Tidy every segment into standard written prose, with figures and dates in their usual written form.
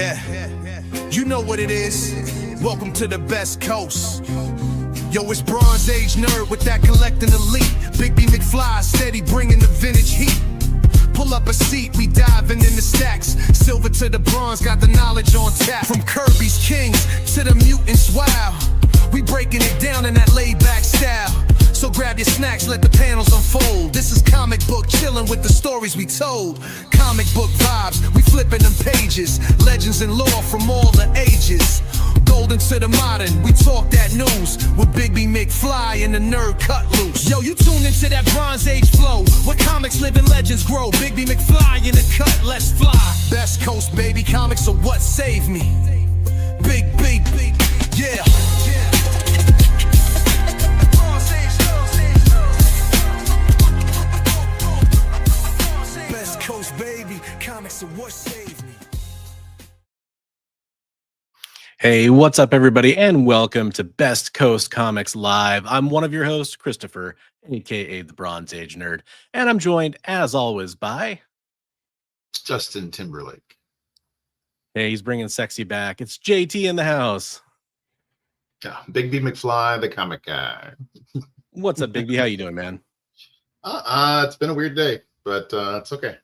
Yeah, you know what it is. Welcome to the best coast. Yo, it's Bronze Age nerd with that collecting elite. Big B McFly, steady bringing the vintage heat. Pull up a seat, we diving in the stacks. Silver to the bronze, got the knowledge on tap. From Kirby's Kings to the mutants, wow. We breaking it down in that laid-back style. So grab your snacks, let the panels unfold. This is comic book chilling with the stories we told. Comic book vibes, we flipping them pages. Legends and lore from all the ages. Golden to the modern, we talk that news. With Big B McFly and the nerd cut loose. Yo, you tune into that Bronze Age flow, where comics live and legends grow. Big B McFly in the cut, let's fly. Best coast, baby, comics are what saved me. Big, yeah. Baby, comics are what saved me. Hey, what's up, everybody, and welcome to Best Coast Comics Live. I'm one of your hosts, Christopher, aka the Bronze Age Nerd, and I'm joined, as always, by Justin Timberlake. Hey, he's bringing sexy back. It's JT in the house. Yeah, Big B McFly, the comic guy. What's up, Big B? How you doing, man? It's been a weird day, but it's okay.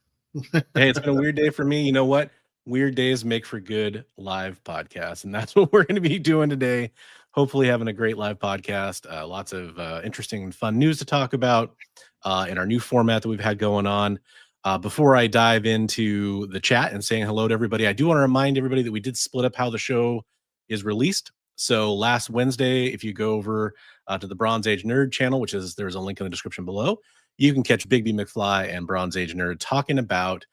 Hey, it's been a weird day for me. You know what? Weird days make for good live podcasts, and that's what we're going to be doing today. Hopefully having a great live podcast. Lots of interesting and fun news to talk about in our new format that we've had going on. Before I dive into the chat and saying hello to everybody, I do want to remind everybody that we did split up how the show is released. So last Wednesday, if you go over to the Bronze Age Nerd channel, which is, there's a link in the description below, you can catch Big B McFly and Bronze Age Nerd talking about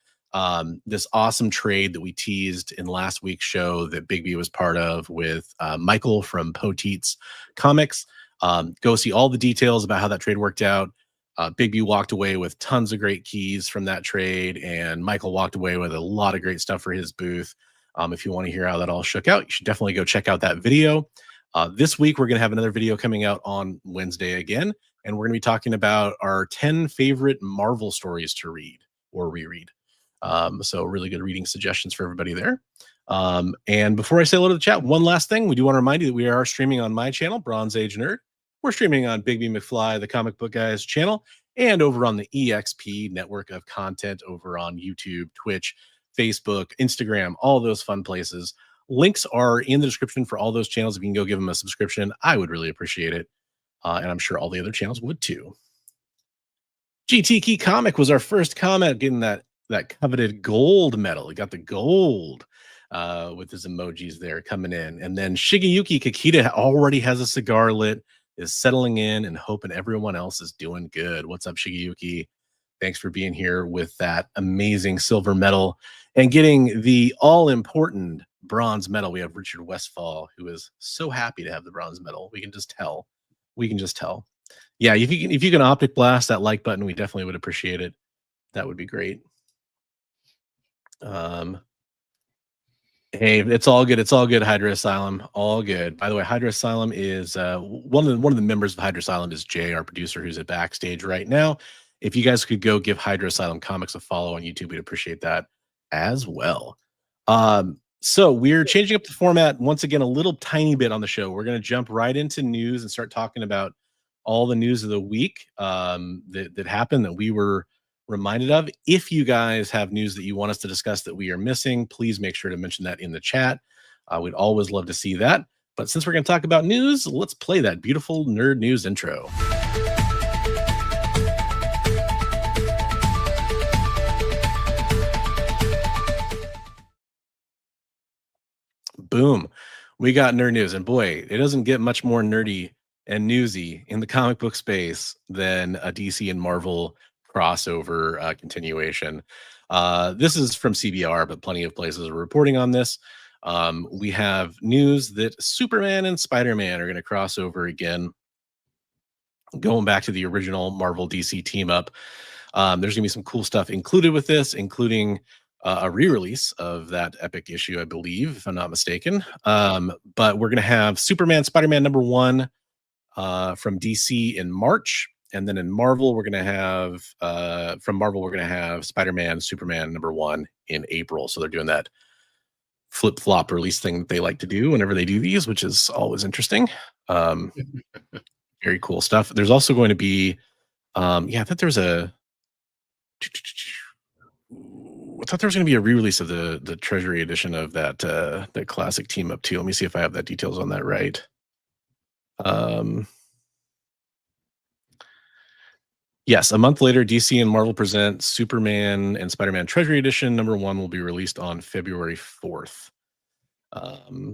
this awesome trade that we teased in last week's show that Big B was part of with Michael from Poteets Comics. Go see all the details about how that trade worked out. Big B walked away with tons of great keys from that trade, and Michael walked away with a lot of great stuff for his booth. If you want to hear how that all shook out, you should definitely go check out that video. This week, we're going to have another video coming out on Wednesday again, and we're going to be talking about our 10 favorite Marvel stories to read or reread. So really good reading suggestions for everybody there. And before I say hello to the chat, one last thing. We do want to remind you that we are streaming on my channel, Bronze Age Nerd. We're streaming on Big B McFly, the Comic Book Guys channel, and over on the EXP network of content over on YouTube, Twitch, Facebook, Instagram, all those fun places. Links are in the description for all those channels. If you can go give them a subscription, I would really appreciate it. And I'm sure all the other channels would too. GT Key Comic was our first comment, getting that coveted gold medal. He got the gold with his emojis there coming in. And then Shigeyuki Kikita already has a cigar lit, is settling in and hoping everyone else is doing good. What's up, Shigeyuki? Thanks for being here with that amazing silver medal and getting the all-important bronze medal. We have Richard Westfall, who is so happy to have the bronze medal. We can just tell. Yeah, if you can optic blast that like button, we definitely would appreciate it. That would be great. Hey, it's all good. It's all good, Hydra Asylum. All good. By the way, Hydra Asylum is one of the members of Hydra Asylum is Jay, our producer, who's at backstage right now. If you guys could go give Hydra Asylum Comics a follow on YouTube, we'd appreciate that as well. So we're changing up the format once again a little tiny bit on the show. We're going to jump right into news and start talking about all the news of the week that happened that we were reminded of. If you guys have news that you want us to discuss that we are missing, please make sure to mention that in the chat. We'd always love to see that. But since we're going to talk about news, let's play that beautiful nerd news intro. Boom. We got nerd news. And boy, it doesn't get much more nerdy and newsy in the comic book space than a DC and Marvel crossover continuation. This is from CBR, but plenty of places are reporting on this. We have news that Superman and Spider-Man are going to cross over again, going back to the original Marvel DC team up. There's going to be some cool stuff included with this, including a re-release of that epic issue, I believe, if I'm not mistaken. But we're going to have Superman, Spider-Man #1 from DC in March. And then in Marvel, we're going to have, from Marvel, we're going to have Spider-Man, Superman #1 in April. So they're doing that flip-flop release thing that they like to do whenever they do these, which is always interesting. Very cool stuff. There's also going to be I thought there was going to be a re-release of the Treasury edition of that that classic team up too. Let me see if I have that details on that right. Yes, a month later, DC and Marvel present Superman and Spider-Man Treasury Edition. #1 will be released on February 4th.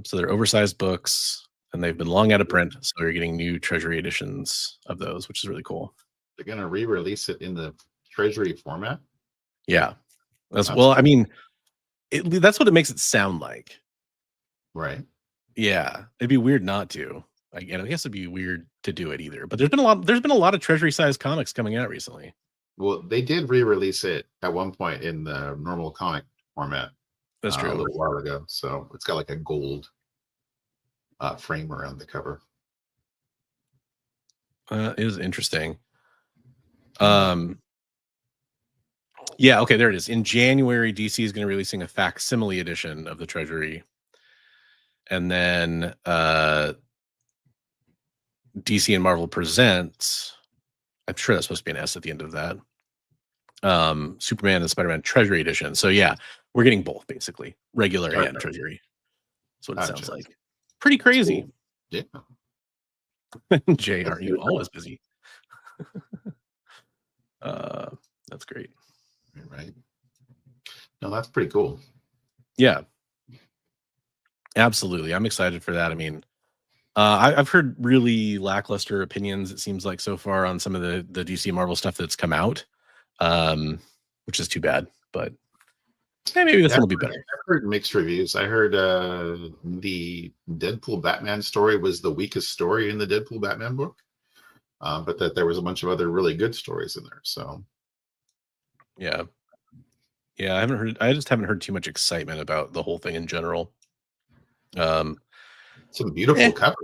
So they're oversized books, and they've been long out of print, so you're getting new Treasury editions of those, which is really cool. They're going to re-release it in the Treasury format? Yeah. That's well, I mean, that's what it makes it sound like. Right. Yeah. It'd be weird not to. I guess it'd be weird to do it either. But there's been a lot of Treasury-sized comics coming out recently. Well, they did re-release it at one point in the normal comic format. That's true. A little while ago. So it's got like a gold frame around the cover. It is interesting. Yeah, okay, there it is. In January, DC is going to be releasing a facsimile edition of the Treasury. And then DC and Marvel presents, I'm sure that's supposed to be an S at the end of that, Superman and Spider-Man Treasury Edition. So yeah, we're getting both basically, regular and Treasury. That's what it sounds like. Pretty crazy. Yeah. Jay, aren't you always busy? That's great. Right. No, that's pretty cool. Yeah. Absolutely. I'm excited for that. I mean, I've heard really lackluster opinions, it seems like, so far on some of the DC Marvel stuff that's come out, which is too bad. But maybe this one will be better. I've heard mixed reviews. I heard the Deadpool Batman story was the weakest story in the Deadpool Batman book, but that there was a bunch of other really good stories in there. So, yeah, I just haven't heard too much excitement about the whole thing in general. Some beautiful covers.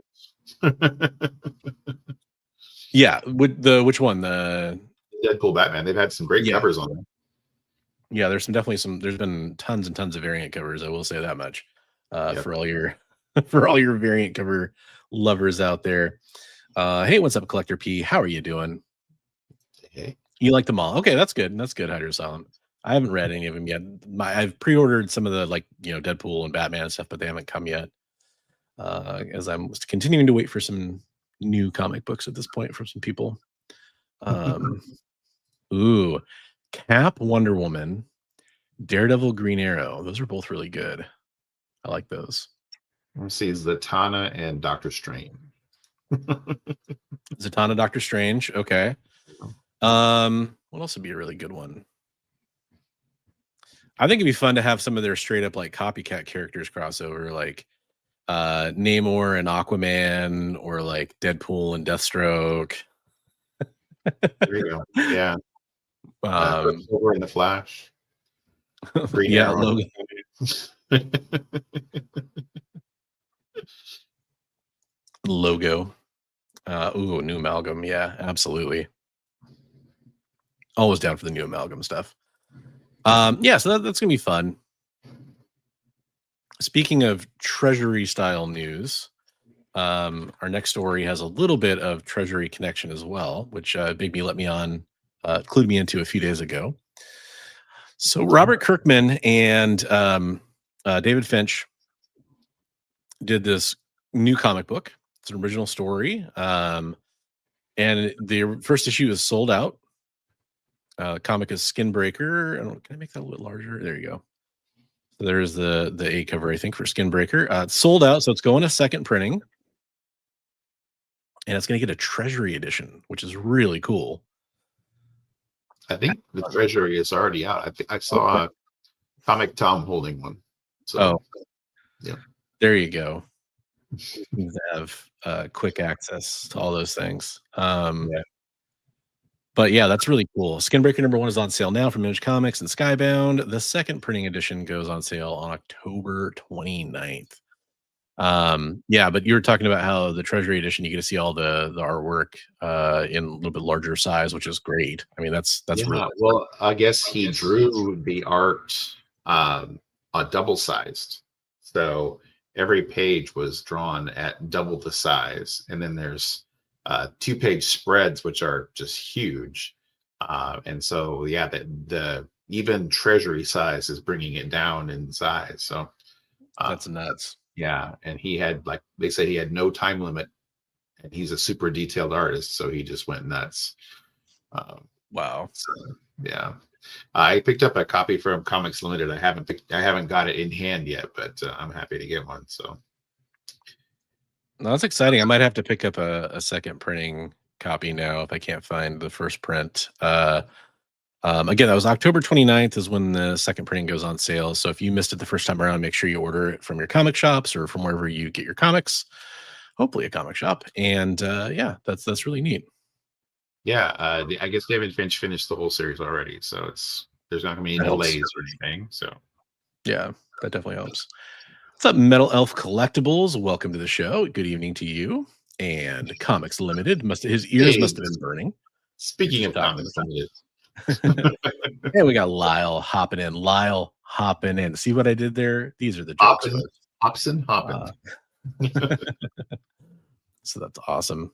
Yeah, which one? The Deadpool Batman. They've had some great covers on them. Yeah, there's been tons and tons of variant covers. I will say that much. For all your variant cover lovers out there. Hey, what's up, Collector P? How are you doing? Hey, you like them all? Okay, that's good. That's good, Hydro Solemn. I haven't read any of them yet. I've pre-ordered some of the Deadpool and Batman and stuff, but they haven't come yet. As I'm continuing to wait for some new comic books at this point from some people. Ooh, Cap, Wonder Woman, Daredevil, Green Arrow. Those are both really good. I like those. Let's see, Zatanna and Doctor Strange. Zatanna, Doctor Strange. Okay. What else would be a really good one? I think it'd be fun to have some of their straight up copycat characters crossover, like Namor and Aquaman, or like Deadpool and Deathstroke. There you go. Yeah. Over in the Flash. Green Arrow. Logo. New amalgam. Yeah, absolutely. Always down for the new amalgam stuff. So that's gonna be fun. Speaking of Treasury style news, our next story has a little bit of Treasury connection as well, which Big B clued me into a few days ago. So Robert Kirkman and David Finch did this new comic book. It's an original story, and the first issue is sold out. Comic is Skinbreaker. Can I make that a little bit larger? There you go. So there's the A cover, I think, for Skinbreaker. It's sold out, so it's going to second printing, and it's going to get a Treasury edition, which is really cool. I think the Treasury is already out. I saw Comic Tom holding one. So, yeah, there you go. You have quick access to all those things. But yeah, that's really cool. Skinbreaker #1 is on sale now from Image Comics and Skybound. The second printing edition goes on sale on October 29th. But you were talking about how the Treasury edition, you get to see all the artwork in a little bit larger size, which is great. I mean, that's really well. I guess he drew the art double sized, So every page was drawn at double the size, and then there's 2-page spreads, which are just huge. And so, yeah, the even treasury size is bringing it down in size. So That's nuts. yeah, and he had, like they said, he had no time limit, and he's a super detailed artist, so he just went nuts. Wow. So, yeah, I picked up a copy from Comics Limited. I haven't got it in hand yet, but I'm happy to get one. So No, that's exciting. I might have to pick up a second printing copy now if I can't find the first print. Again, that was October 29th is when the second printing goes on sale. So if you missed it the first time around, make sure you order it from your comic shops or from wherever you get your comics. Hopefully a comic shop. And yeah, that's really neat. yeah, I guess David Finch finished the whole series already, so there's not going to be any That helps. delays or anything. So Yeah, that definitely helps. What's up, Metal Elf Collectibles? Welcome to the show. Good evening to you. And Comics Limited. His ears must have been burning. Speaking of talking Comics Limited, And we got Lyle hopping in. Lyle hopping in. See what I did there? These are the jokes. Hoppin. So that's awesome.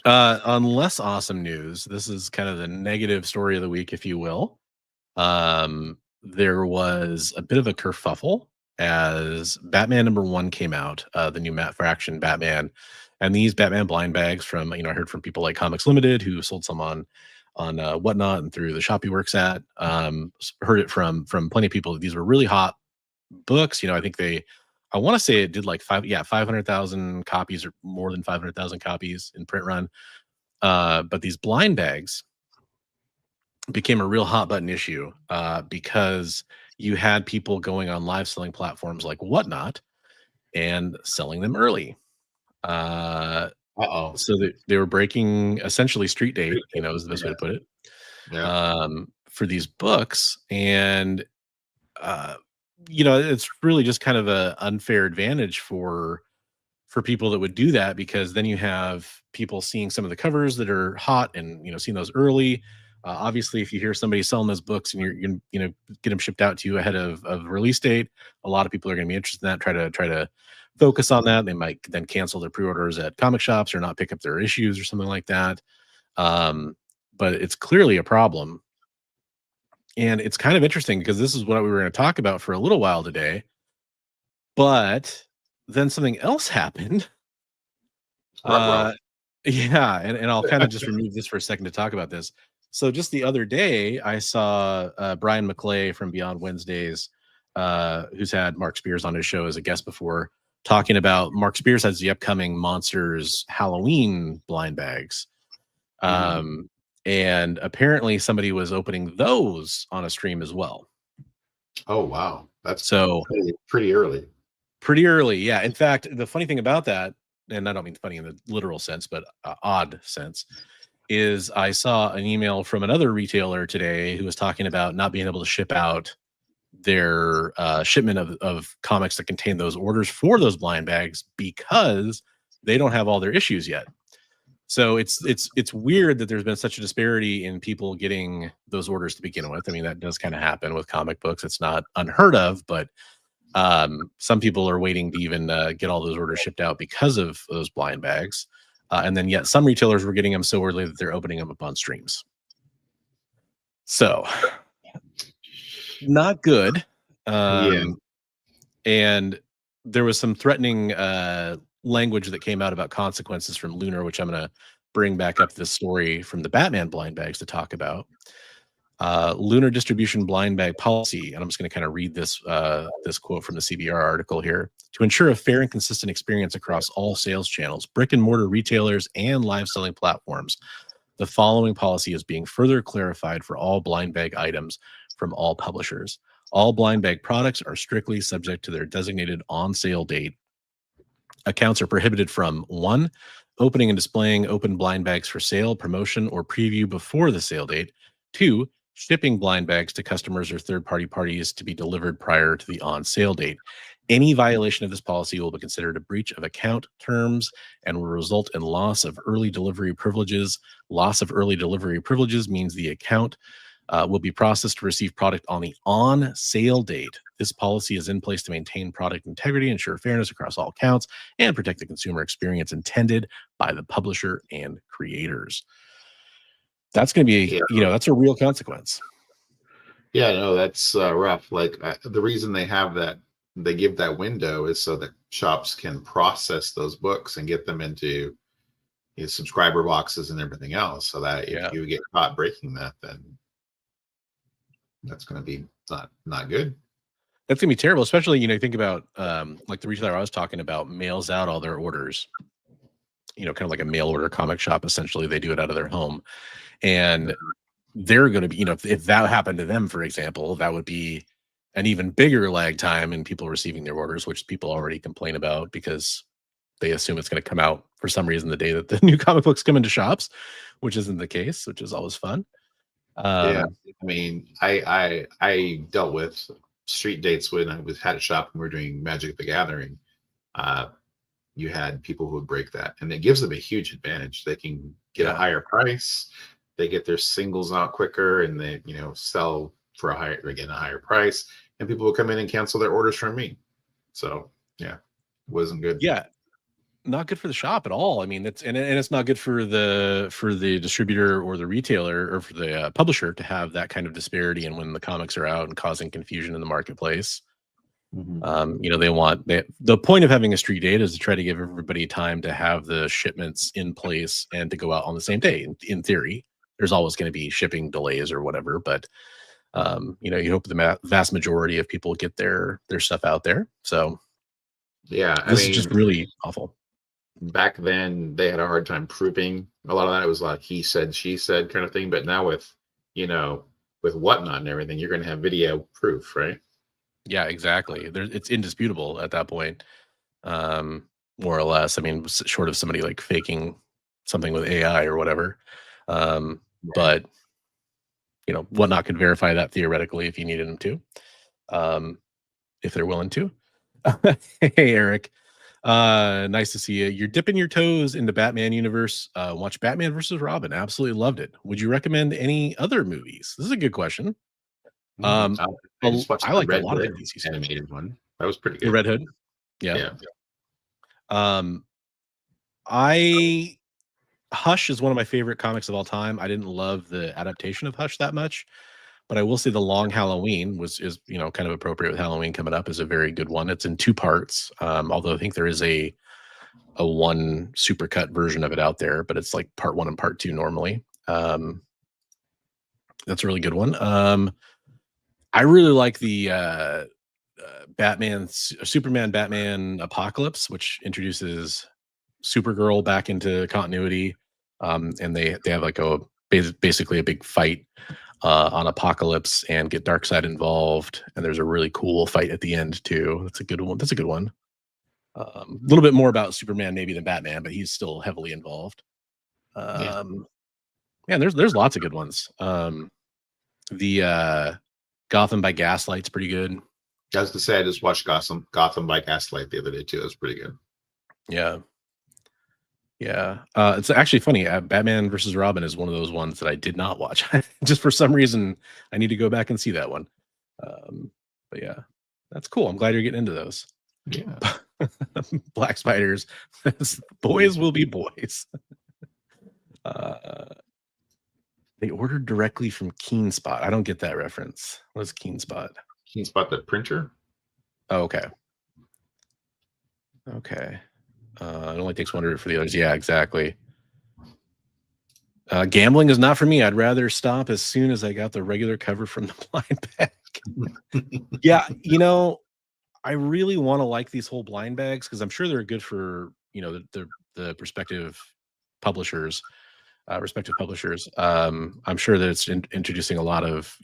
On less awesome news, this is kind of the negative story of the week, if you will. There was a bit of a kerfuffle as Batman #1 came out, the new Matt Fraction Batman, and these Batman blind bags from, I heard from people like Comics Limited who sold some on Whatnot and through the shop he works at. Heard it from plenty of people that these were really hot books. I think I want to say it did like 500,000 copies or more than 500,000 copies in print run. But these blind bags became a real hot button issue because you had people going on live selling platforms like Whatnot and selling them early. So they were breaking essentially street date, is the best way to put it. yeah, For these books. And it's really just kind of an unfair advantage for people that would do that, because then you have people seeing some of the covers that are hot and seeing those early. Obviously, if you hear somebody selling those books and you're get them shipped out to you ahead of release date, a lot of people are going to be interested in that. Try to focus on that. They might then cancel their pre-orders at comic shops or not pick up their issues or something like that. But it's clearly a problem. And it's kind of interesting because this is what we were going to talk about for a little while today. But then something else happened. Yeah, and I'll kind of just remove this for a second to talk about this. So just the other day, I saw Brian McClay from Beyond Wednesdays, who's had Mark Spears on his show as a guest before, talking about Mark Spears has the upcoming Monsters Halloween blind bags. And apparently somebody was opening those on a stream as well. Oh, wow. That's so pretty early. Pretty early, yeah. In fact, the funny thing about that, and I don't mean funny in the literal sense, but odd sense, is I saw an email from another retailer today who was talking about not being able to ship out their shipment of comics that contain those orders for those blind bags because they don't have all their issues yet. So it's weird that there's been such a disparity in people getting those orders to begin with. I mean, that does kind of happen with comic books. It's not unheard of, but some people are waiting to even get all those orders shipped out because of those blind bags. And then yet some retailers were getting them so early that they're opening them up on streams. So not good. And there was some threatening language that came out about consequences from Lunar, which I'm going to bring back up this story from the Batman blind bags to talk about. Lunar distribution blind bag policy, and I'm just going to kind of read this quote from the CBR article here. To ensure a fair and consistent experience across all sales channels, brick and mortar retailers, and live selling platforms, the following policy is being further clarified for all blind bag items from all publishers. All blind bag products are strictly subject to their designated on sale date. Accounts are prohibited from 1, opening and displaying open blind bags for sale, promotion, or preview before the sale date. 2, shipping blind bags to customers or third-party parties to be delivered prior to the on-sale date. Any violation of this policy will be considered a breach of account terms and will result in loss of early delivery privileges. Loss of early delivery privileges means the account will be processed to receive product on the on-sale date This policy is in place to maintain product integrity, ensure fairness across all accounts, and protect the consumer experience intended by the publisher and creators. That's going to be, Yeah. that's a real consequence. Yeah, no, that's rough. Like the reason they have that, they give that window is so that shops can process those books and get them into subscriber boxes and everything else. So that if you get caught breaking that, then that's going to be not good. That's gonna be terrible, especially think about like the retailer I was talking about mails out all their orders. Kind of like a mail order comic shop. Essentially, they do it out of their home, and they're going to be, if that happened to them, for example, that would be an even bigger lag time in people receiving their orders, which people already complain about because they assume it's going to come out for some reason the day that the new comic books come into shops, which isn't the case, which is always fun. Yeah, I mean, I dealt with street dates when I had a shop and we were doing Magic the Gathering. You had people who would break that, and it gives them a huge advantage. They can get a higher price, they get their singles out quicker, and they sell for a higher price, and people will come in and cancel their orders from me. So yeah, wasn't good. Yeah, not good for the shop at all. I mean, it's not good for the distributor or the retailer or for the publisher to have that kind of disparity and when the comics are out and causing confusion in the marketplace. The point of having a street date is to try to give everybody time to have the shipments in place and to go out on the same day. In theory, there's always going to be shipping delays or whatever, but you hope the vast majority of people get their stuff out there. So yeah, this is just really awful. Back then they had a hard time proving a lot of that. It was like he said, she said kind of thing. But now with Whatnot and everything, you're going to have video proof, right? Yeah, exactly. It's indisputable at that point, more or less. I mean, short of somebody like faking something with AI or whatever. But Whatnot could verify that theoretically if you needed them to, if they're willing to. Hey, Eric. Nice to see you. You're dipping your toes into Batman universe. Watch Batman versus Robin. Absolutely loved it. Would you recommend any other movies? This is a good question. I just watched I like a Red lot of Hood the DC animated one. That was pretty good. The Red Hood. Yeah. Hush is one of my favorite comics of all time. I didn't love the adaptation of Hush that much, but I will say The Long Halloween is kind of appropriate with Halloween coming up, is a very good one. It's in 2 parts. Although I think there is a one supercut version of it out there, but it's like part 1 and part 2 normally. That's a really good one. I really like the Superman Batman Apocalypse, which introduces Supergirl back into continuity, and they have like basically a big fight on Apocalypse and get Darkseid involved, and there's a really cool fight at the end too. That's a good one. A little bit more about Superman maybe than Batman, but he's still heavily involved. And there's lots of good ones. The Gotham by Gaslight's pretty good. I was gonna say I just watched Gotham by Gaslight the other day too. It was pretty good. Yeah. It's actually funny. Batman versus Robin is one of those ones that I did not watch. Just for some reason, I need to go back and see that one. But yeah, that's cool. I'm glad you're getting into those. Yeah. Black Spiders. Boys will be boys. They ordered directly from KeenSpot. I don't get that reference. What is KeenSpot? KeenSpot, the printer? Oh, okay. It only takes 100 for the others. Yeah, exactly. Gambling is not for me. I'd rather stop as soon as I got the regular cover from the blind bag. Yeah, I really want to like these whole blind bags because I'm sure they're good for the respective publishers. I'm sure that it's introducing a lot of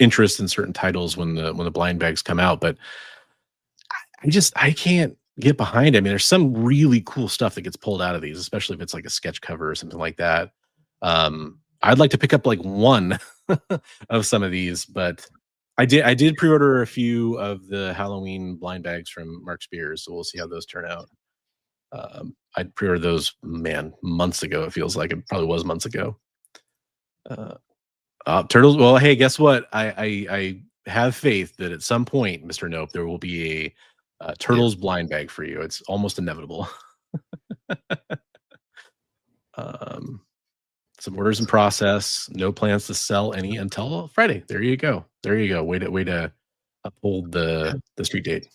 interest in certain titles when the blind bags come out, but I can't get behind it. I mean, there's some really cool stuff that gets pulled out of these, especially if it's like a sketch cover or something like that. I'd like to pick up like one of some of these, but I did pre-order a few of the Halloween blind bags from Mark Spears, so we'll see how those turn out. I pre-ordered those, months ago. It feels like it probably was months ago. Turtles. Well, hey, guess what? I have faith that at some point, Mr. Nope, there will be a Turtles blind bag for you. It's almost inevitable. Some orders in process. No plans to sell any until Friday. There you go. There you go. Way to uphold the street date.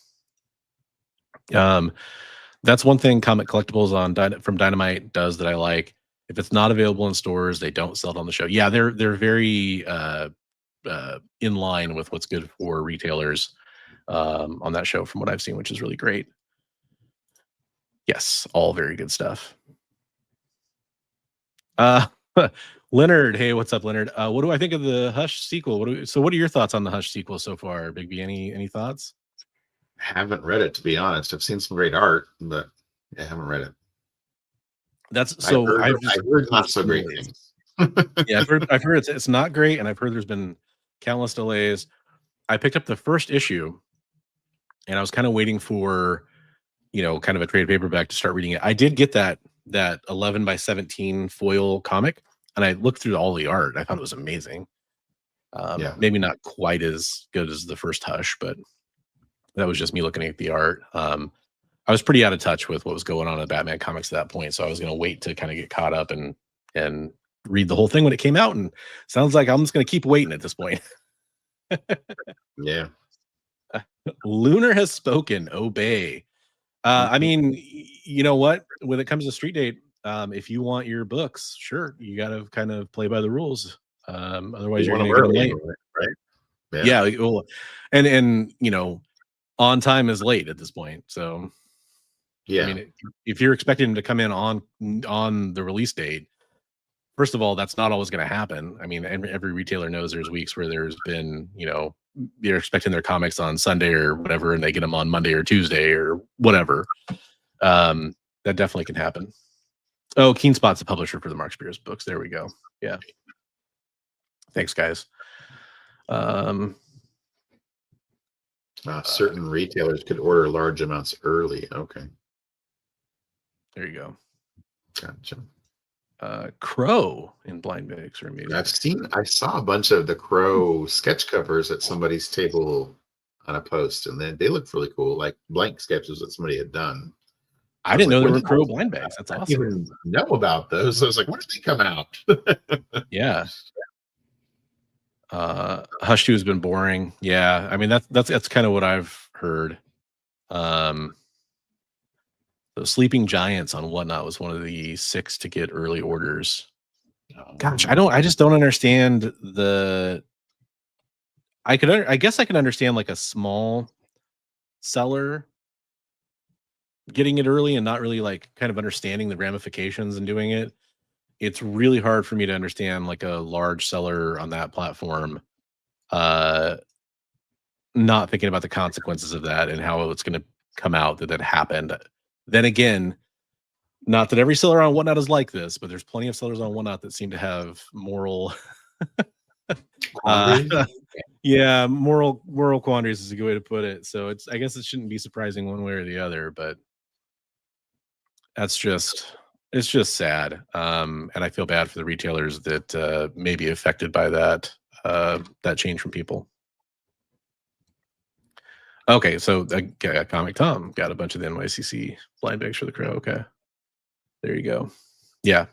That's one thing Comic Collectibles on from Dynamite does that I like. If it's not available in stores, they don't sell it on the show. Yeah, they're very in line with what's good for retailers on that show from what I've seen, which is really great. Yes, all very good stuff. Leonard, hey, what's up, Leonard? What do I think of the Hush sequel? What are your thoughts on the Hush sequel so far, Big B? Any thoughts? Haven't read it, to be honest. I've seen some great art, but I haven't read it. I've heard not so great things. Yeah, I've heard it's not great, and I've heard there's been countless delays. I picked up the first issue, and I was kind of waiting for, kind of a trade paperback to start reading it. I did get that 11x17 foil comic, and I looked through all the art. I thought it was amazing. Maybe not quite as good as the first Hush, but that was just me looking at the art. I was pretty out of touch with what was going on in Batman comics at that point, so I was going to wait to kind of get caught up and read the whole thing when it came out. And sounds like I'm just going to keep waiting at this point. Yeah. Lunar has spoken. Obey. I mean, you know what? When it comes to street date, if you want your books, sure, you got to kind of play by the rules. Otherwise, you're going to get them late, right? Yeah. Well, and on time is late at this point. So, yeah. I mean, if you're expecting them to come in on the release date, first of all, that's not always going to happen. I mean, every retailer knows there's weeks where there's been, they're expecting their comics on Sunday or whatever, and they get them on Monday or Tuesday or whatever. That definitely can happen. Oh, Keen Spot's the publisher for the Mark Spears books. There we go. Yeah. Thanks, guys. Certain retailers could order large amounts early. Okay. There you go. Gotcha. Crow in blind bags are amazing. I saw a bunch of the Crow sketch covers at somebody's table on a post, and then they looked really cool, like blank sketches that somebody had done. I didn't know there were Crow blind bags. That's awesome. I didn't even know about those. I was like, when did they come out? Yeah. Hush 2 has been boring. Yeah, I mean that's kind of what I've heard. The Sleeping Giants on Whatnot was one of the 6 to get early orders. Gosh, I just don't understand I guess I can understand like a small seller getting it early and not really like kind of understanding the ramifications and doing it. It's really hard for me to understand like a large seller on that platform not thinking about the consequences of that and how it's going to come out that happened. Then again, not that every seller on Whatnot is like this, but there's plenty of sellers on Whatnot that seem to have moral moral quandaries is a good way to put it. So I guess it shouldn't be surprising one way or the other, but it's just sad. And I feel bad for the retailers that may be affected by that change from people. Okay, so Comic Tom got a bunch of the NYCC blind bags for the Crow. Okay, there you go. Yeah.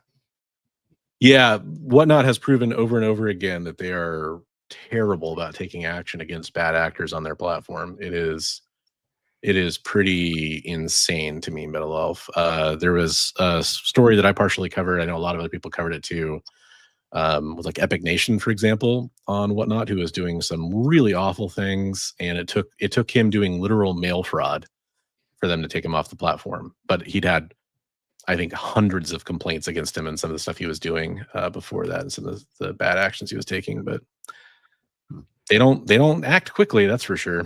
Whatnot has proven over and over again that they are terrible about taking action against bad actors on their platform. It is pretty insane to me, Metal Elf. There was a story that I partially covered. I know a lot of other people covered it too. With like Epic Nation, for example, on Whatnot, who was doing some really awful things, and it took him doing literal mail fraud for them to take him off the platform. But he'd had, I think, hundreds of complaints against him and some of the stuff he was doing before that, and some of the bad actions he was taking. But they don't act quickly, that's for sure.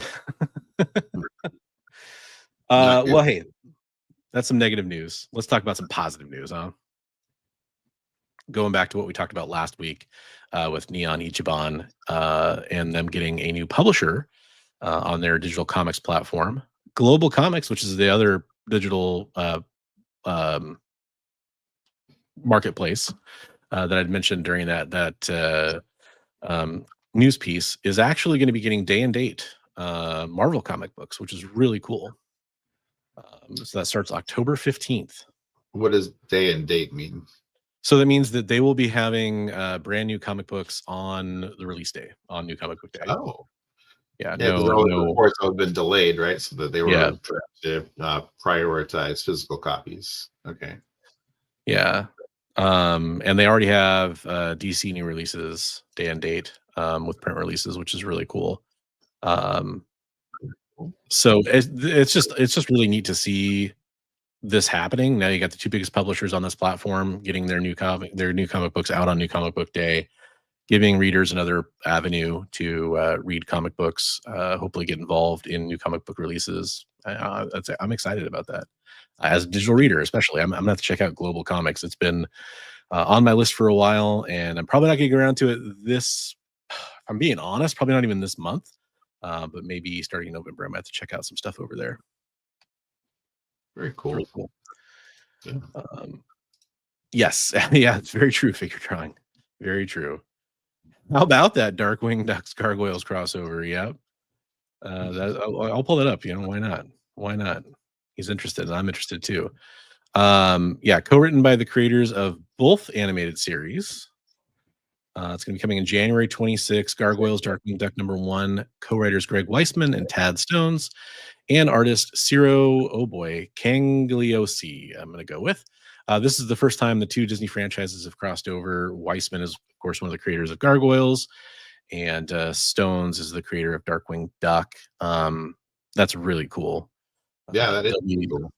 Well, hey, that's some negative news. Let's talk about some positive news, huh? Going back to what we talked about last week with Neon Ichiban and them getting a new publisher on their digital comics platform, Global Comics, which is the other digital marketplace that I'd mentioned during that news piece is actually going to be getting day and date Marvel comic books, which is really cool. So that starts October 15th. What does day and date mean? So that means that they will be having brand new comic books on the release day, on New Comic Book Day. Oh, yeah, yeah, because all the reports have been delayed, right? So that they were trying to prioritize physical copies. Okay. Yeah. And they already have DC new releases day and date with print releases, which is really cool. So it's just really neat to see this happening. Now you got the two biggest publishers on this platform getting their new comic books out on New Comic Book Day, giving readers another avenue to read comic books, hopefully get involved in new comic book releases. I'm excited about that. As a digital reader, especially, I'm gonna have to check out Global Comics. It's been on my list for a while, and I'm probably not gonna get around to it this. If I'm being honest, probably not even this month, but maybe starting in November, I might have to check out some stuff over there. Very cool. Really cool. Yeah. Yes, yeah, it's very true. Figure drawing, very true. How about that Darkwing Ducks Gargoyles crossover? Yep. I'll pull that up. Why not? Why not? He's interested, and I'm interested too. Yeah, co-written by the creators of both animated series. It's going to be coming in January 26. Gargoyles, Darkwing Duck #1. Co-writers Greg Weisman and Tad Stones, and artist Ciro, oh boy, Cangliosi. I'm going to go with. This is the first time the two Disney franchises have crossed over. Weisman is, of course, one of the creators of Gargoyles, and Stones is the creator of Darkwing Duck. That's really cool. Yeah, that is cool.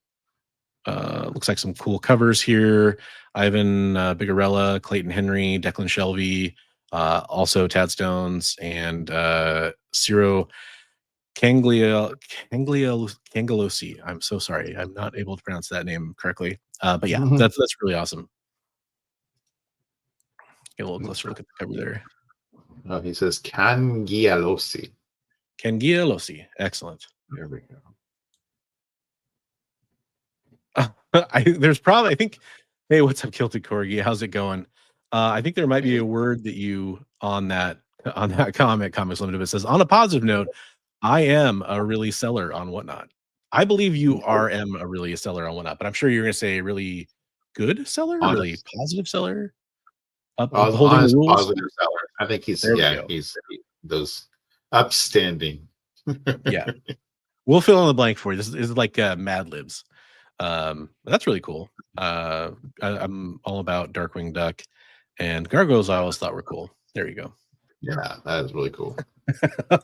Looks like some cool covers here. Ivan Bigarella, Clayton Henry, Declan Shelby, also Tad Stones, and Ciro Cangliosi. I'm so sorry. I'm not able to pronounce that name correctly. But yeah, that's really awesome. Get a little closer look at the cover there. Oh, he says Cangialosi. Cangialosi. Excellent. There we go. There's probably, I think, hey, what's up, Kilted Corgi? How's it going? I think there might be a word that you on that Comics Limited. It says, on a positive note, I am a really seller on Whatnot. I believe you am a really seller on Whatnot, but I'm sure you're going to say a really good seller, honest. Really positive seller, upholding the rules. Positive seller. I think he's those upstanding. Yeah, we'll fill in the blank for you. This is like Mad Libs. That's really cool. I'm all about Darkwing Duck, and Gargoyles I always thought were cool. There you go. Yeah, that is really cool.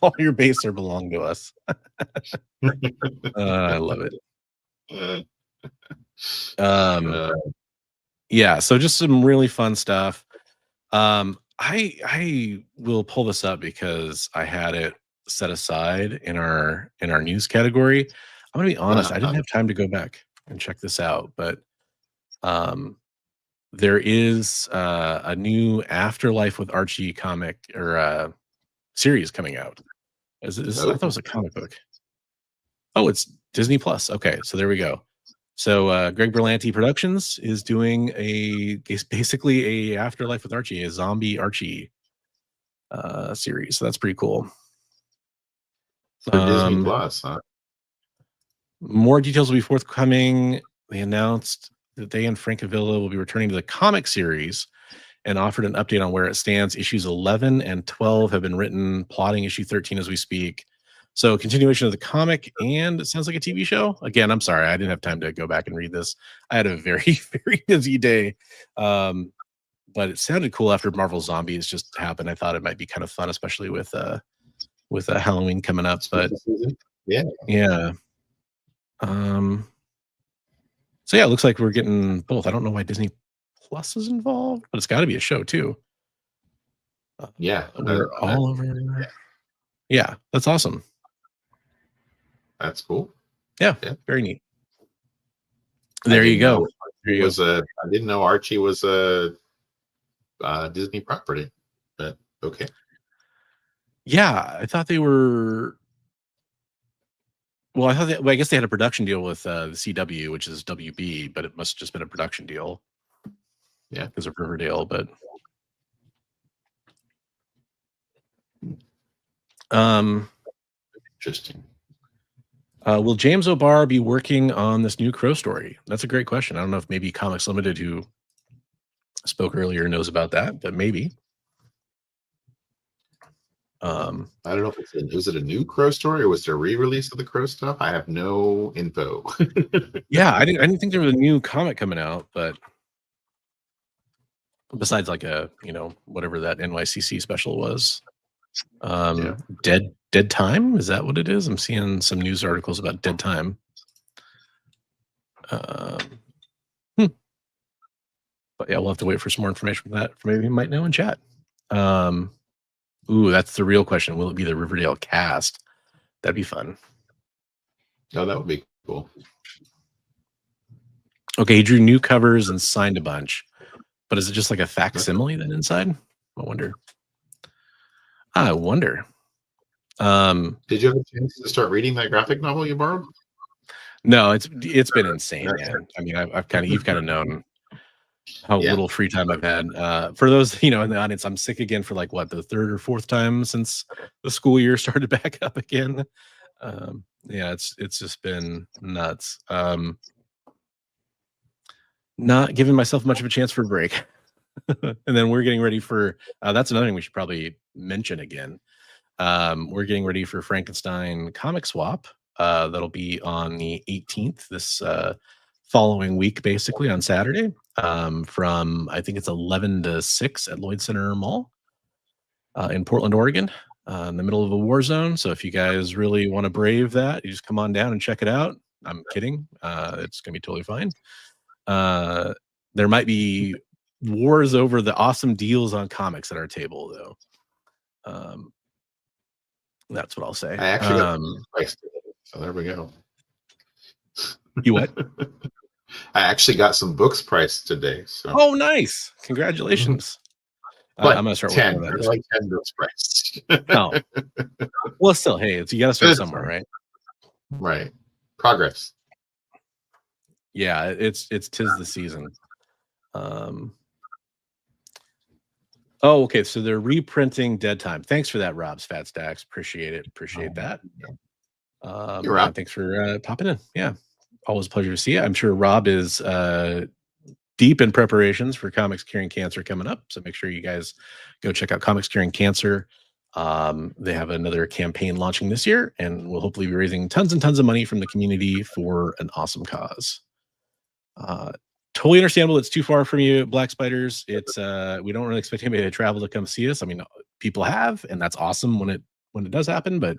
All your base are belong to us. I love it. Yeah, so just some really fun stuff. I will pull this up because I had it set aside in our news category. I'm gonna be honest, I didn't have time to go back and check this out, but there is a new Afterlife with Archie comic or series coming out. I thought it was a comic book. Oh, it's Disney Plus. Okay, so there we go. So Greg Berlanti Productions is doing basically a Afterlife with Archie, a zombie Archie series. So that's pretty cool. For Disney Plus, huh? More details will be forthcoming. They announced that they and Frank Avila will be returning to the comic series and offered an update on where it stands. Issues 11 and 12 have been written, plotting issue 13 as we speak. So continuation of the comic, and it sounds like a TV show. Again, I'm sorry, I didn't have time to go back and read this. I had a very, very busy day. But it sounded cool after Marvel Zombies just happened. I thought it might be kind of fun, especially with Halloween coming up. But yeah. So yeah, it looks like we're getting both. I don't know why Disney Plus is involved, but it's got to be a show too. Yeah, we're all over. Yeah, that's awesome. That's cool. Yeah, very neat. There you go. I didn't know Archie was a Disney property, but okay. Yeah, I thought they were. Well, I guess they had a production deal with the CW, which is WB, but it must have just been a production deal. Yeah, because of Riverdale, but Interesting. Will James O'Barr be working on this new Crow story? That's a great question. I don't know if maybe Comics Limited, who spoke earlier, knows about that, but maybe. I don't know if was it a new Crow story or was there a re-release of the Crow stuff? I have no info. Yeah, I didn't think there was a new comic coming out, but besides like a, whatever that NYCC special was. Yeah. Dead Time, is that what it is? I'm seeing some news articles about Dead Time. But yeah, we'll have to wait for some more information from that. Maybe you might know in chat. Ooh, that's the real question. Will it be the Riverdale cast? That'd be fun. No, that would be cool. Okay, he drew new covers and signed a bunch, but is it just like a facsimile then inside? I wonder. Did you have a chance to start reading that graphic novel you borrowed? No, it's been insane, man. I mean, you've kind of known how little free time I've had. For those, in the audience, I'm sick again for like what, the third or fourth time since the school year started back up again. Yeah, it's just been nuts. Not giving myself much of a chance for a break. And then we're getting ready for that's another thing we should probably mention again. We're getting ready for Frankenstein Comic Swap. That'll be on the 18th, this following week, basically on Saturday, from I think it's 11 to 6 at Lloyd Center Mall in Portland, Oregon, in the middle of a war zone. So if you guys really want to brave that, you just come on down and check it out. I'm kidding. It's gonna be totally fine. There might be wars over the awesome deals on comics at our table, though. That's what I'll say. I actually got price today, so there we go. You what? I actually got some books priced today. So. Oh, nice! Congratulations. But I'm gonna start 10. working on that. Like 10 books priced. Oh, well, still, hey, you got to start somewhere, right? Right. Progress. Yeah, it's tis the season. Oh, okay. So they're reprinting Dead Time. Thanks for that, Rob's Fat Stacks. Appreciate it. Appreciate that. And thanks for popping in. Yeah, always a pleasure to see you. I'm sure Rob is deep in preparations for Comics Curing Cancer coming up. So make sure you guys go check out Comics Curing Cancer. They have another campaign launching this year, and we'll hopefully be raising tons and tons of money from the community for an awesome cause. Totally understandable. It's too far from you, Black Spiders. It's we don't really expect anybody to travel to come see us. I mean, people have, and that's awesome when it does happen. But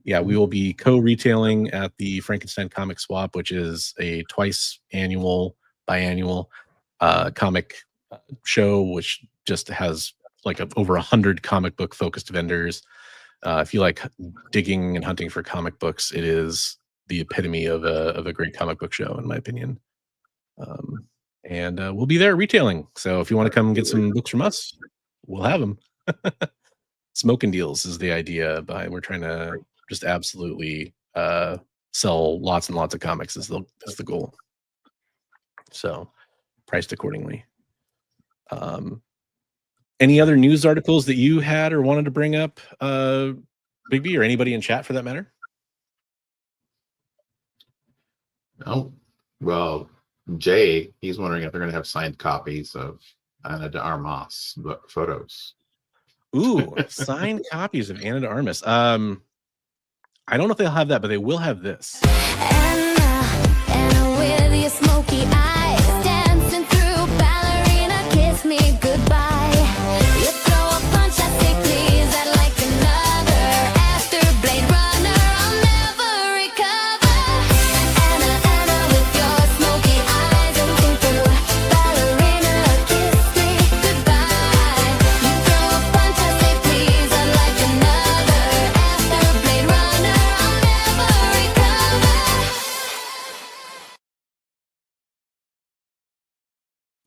yeah, we will be co-retailing at the Frankenstein Comic Swap, which is a twice biannual comic show, which just has like over 100 comic book focused vendors. If you like digging and hunting for comic books, it is the epitome of a great comic book show, in my opinion. And we'll be there retailing. So if you want to come get some books from us, we'll have them. Smoking deals is the idea behind. We're trying to just absolutely sell lots and lots of comics is the goal. So priced accordingly. Any other news articles that you had or wanted to bring up, Big B, or anybody in chat for that matter? Oh, well, Jay, he's wondering if they're going to have signed copies of Ana de Armas photos. Ooh, signed copies of Ana de Armas. I don't know if they'll have that, but they will have this. And with your smoky eyes, dancing through ballerina, kiss me goodbye. You throw a punch, I say please, I'd like another. After Blade Runner, I'll never recover. Anna, with your smoky eyes, dancing through ballerina, kiss me goodbye. You throw a punch, I say please, I'd like another. After Blade Runner, I'll never recover.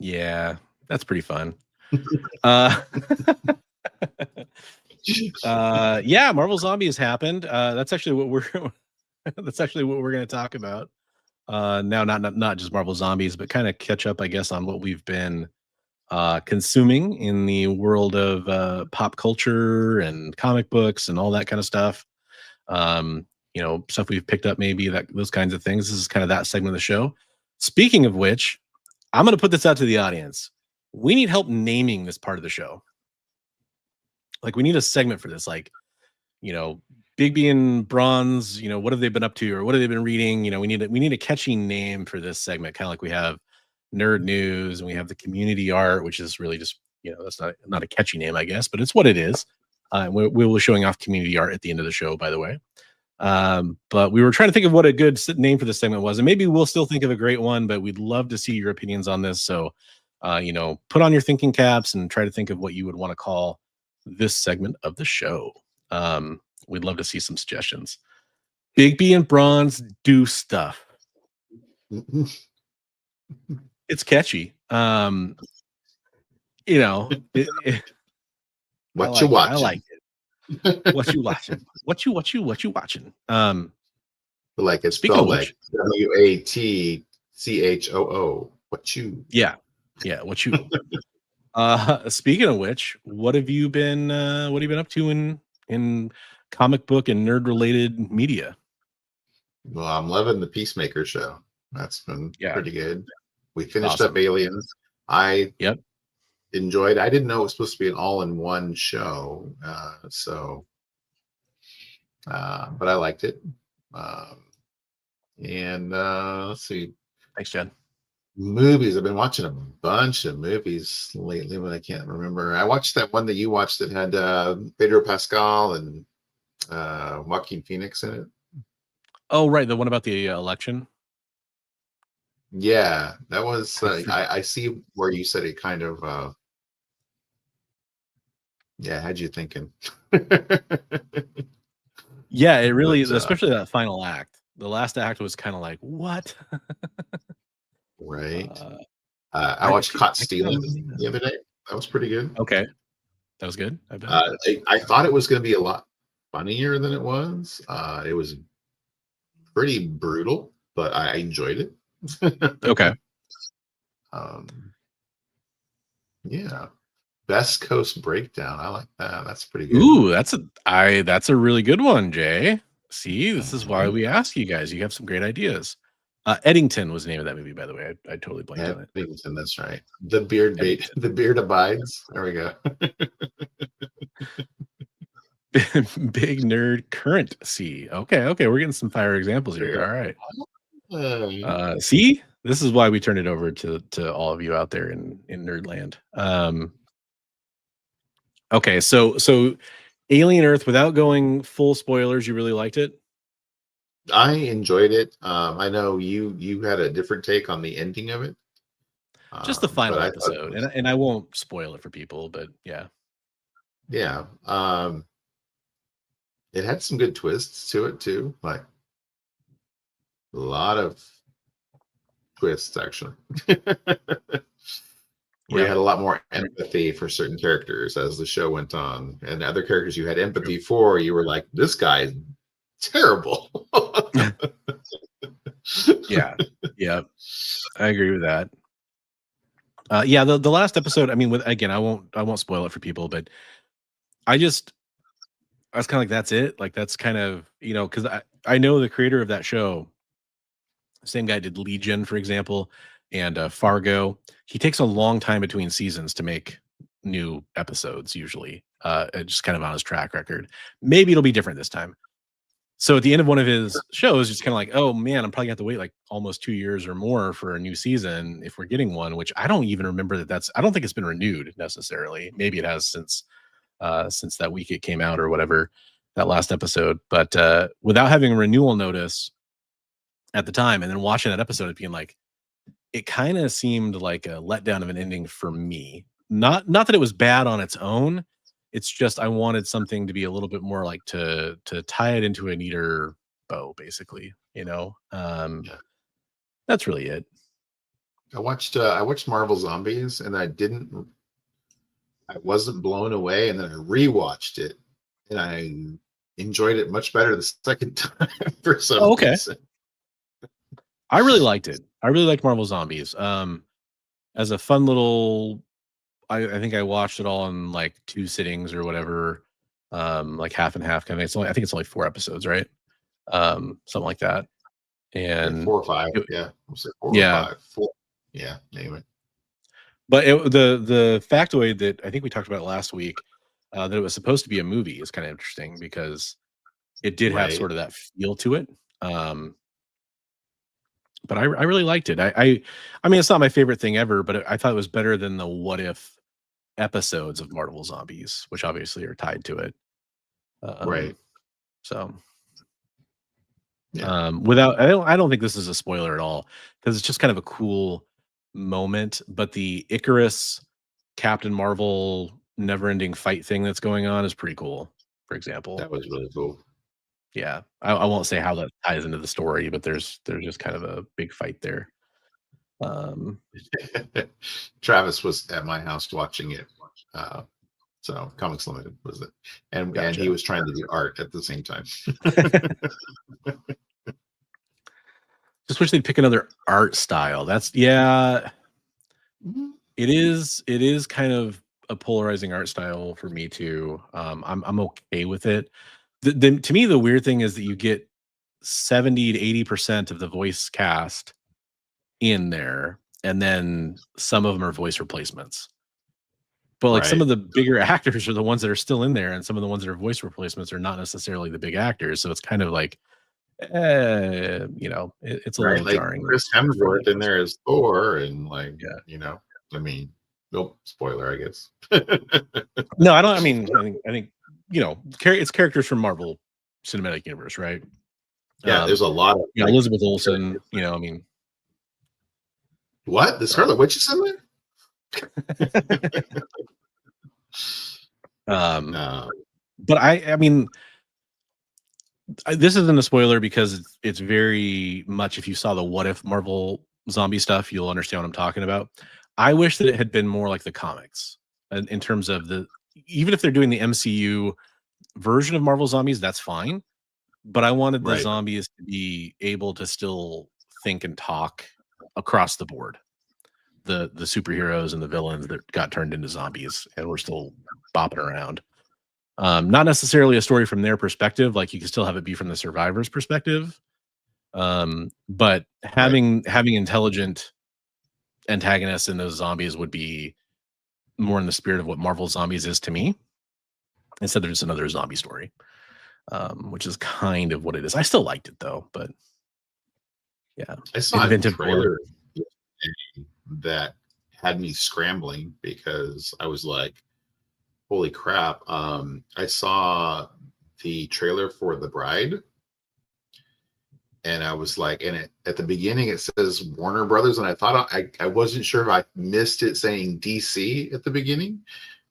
Yeah, that's pretty fun. Yeah, Marvel Zombies happened. That's actually what we're going to talk about. Now, not just Marvel Zombies, but kind of catch up, I guess, on what we've been consuming in the world of pop culture and comic books and all that kind of stuff. Stuff we've picked up, maybe those kinds of things. This is kind of that segment of the show. Speaking of which, I'm going to put this out to the audience. We need help naming this part of the show. Like, we need a segment for this. Like, Bigby and Bronze, what have they been up to, or what have they been reading? We need a catchy name for this segment, kind of like we have nerd news and we have the community art, which is really just, that's not a catchy name, I guess, but it's what it is. We will be showing off community art at the end of the show, by the way. But we were trying to think of what a good name for this segment was, and maybe we'll still think of a great one, but we'd love to see your opinions on this. So, put on your thinking caps and try to think of what you would want to call this segment of the show. We'd love to see some suggestions. Bigby and Bronze do stuff. It's catchy. What I you like watching? I like it. What you watching? What you watching? Like it's Speaking spelled of like WATCHOO. What you? Yeah, what you? Speaking of which, what have you been up to in comic book and nerd related media? Well, I'm loving the Peacemaker show. That's been pretty good. We finished Awesome. up Aliens. I Yep. enjoyed. I didn't know it was supposed to be an all-in-one show, but I liked it. Let's see. Thanks, Jen. Movies. I've been watching a bunch of movies lately, but I can't remember. I watched that one that you watched that had Pedro Pascal and Joaquin Phoenix in it. Oh, right, the one about the election. Yeah, that was. I see where you said it kind of. Had you thinking? Yeah, it really is, especially that final act. The last act was kind of like, what? Right. I watched Caught Stealing the other day. That was pretty good. Okay, that was good. I bet. I thought it was going to be a lot funnier than it was. It was pretty brutal, but I enjoyed it. Okay. Yeah. Best Coast Breakdown. I like that. That's pretty good. Ooh, that's a really good one, Jay. See, this is why we ask you guys. You have some great ideas. Eddington was the name of that movie, by the way. I totally blanked on it. Eddington, that's right. The beard abides. There we go. Big nerd current C. Okay, we're getting some fire examples here. All right. See, this is why we turn it over to all of you out there in Nerdland. Okay, so Alien Earth, without going full spoilers, you really liked it? I enjoyed it. I know you had a different take on the ending of it. Just the final episode, and I won't spoil it for people, but yeah. Yeah. It had some good twists to it too, like a lot of twists actually. We had a lot more empathy for certain characters as the show went on, and other characters you had empathy for, you were like, this guy is terrible. Yeah, I agree with that. The last episode, I mean, I won't spoil it for people, but I was kind of like, that's it. Like, that's kind of, because I know the creator of that show, same guy did Legion, for example, and Fargo. He takes a long time between seasons to make new episodes, usually, just kind of on his track record. Maybe it'll be different this time. So at the end of one of his shows, it's kind of like, oh man, I'm probably gonna have to wait like almost 2 years or more for a new season if we're getting one, which I don't even remember I don't think it's been renewed necessarily. Maybe it has since that week it came out or whatever, that last episode. But without having a renewal notice at the time and then watching that episode and being like, it kind of seemed like a letdown of an ending for me. Not that it was bad on its own. It's just I wanted something to be a little bit more like to tie it into a neater bow, basically. That's really it. I watched Marvel Zombies, and I wasn't blown away, and then I rewatched it, and I enjoyed it much better the second time for some reason. I really liked it. I really liked Marvel Zombies. As a fun little I think I watched it all in like 2 sittings or whatever, like half and half kind of. I think it's only 4 episodes, right? Something like that. Yeah, And 4 or 5. it- Yeah, we'll say 4 or yeah, 5. 4. Yeah, anyway. but the factoid that I think we talked about last week, that it was supposed to be a movie is kind of interesting because it did have Right. sort of that feel to it. But I really liked it. I mean, it's not my favorite thing ever, but I thought it was better than the What If episodes of Marvel Zombies, which obviously are tied to it. Right. So, Yeah. without I don't think this is a spoiler at all because it's just kind of a cool moment. But the Icarus Captain Marvel never-ending fight thing that's going on is pretty cool. For example, That was really cool. yeah, I won't say how that ties into the story, but there's just kind of a big fight there. Travis was at my house watching it. So Comics Limited was it. And Gotcha. he was trying to do art at the same time. Just wish they'd pick another art style. That's it is kind of a polarizing art style for me too. I'm okay with it. To me, the weird thing is that you get 70 to 80% of the voice cast in there, and then some of them are voice replacements. But like some Right. of the bigger actors are the ones that are still in there, and some of the ones that are voice replacements are not necessarily the big actors. So it's kind of like, it's a Right. little Like jarring. Chris for me Hemsworth at in this there point. as Thor, and like, Yeah. I mean, nope, spoiler, I guess. No, I don't. I mean, I think it's characters from Marvel Cinematic Universe, right? Yeah, there's a lot of like Elizabeth Olsen. I mean, what? The Scarlet Witch is in there? No. but I mean, this isn't a spoiler because it's very much. If you saw the What If Marvel zombie stuff, you'll understand what I'm talking about. I wish that it had been more like the comics in terms of even if they're doing the MCU version of Marvel zombies, that's fine. But I wanted the Right. zombies to be able to still think and talk across the board. The superheroes and the villains that got turned into zombies and were still bopping around. Not necessarily a story from their perspective, like you can still have it be from the survivor's perspective. But having intelligent antagonists in those zombies would be more in the spirit of what Marvel Zombies is to me, instead of just another zombie story. Which is kind of what it is. I still liked it though, but yeah, I saw inventive a trailer that had me scrambling because I was like, holy crap. I saw the trailer for The Bride, and I was like, at the beginning it says Warner Brothers, and I thought I wasn't sure if I missed it saying DC at the beginning,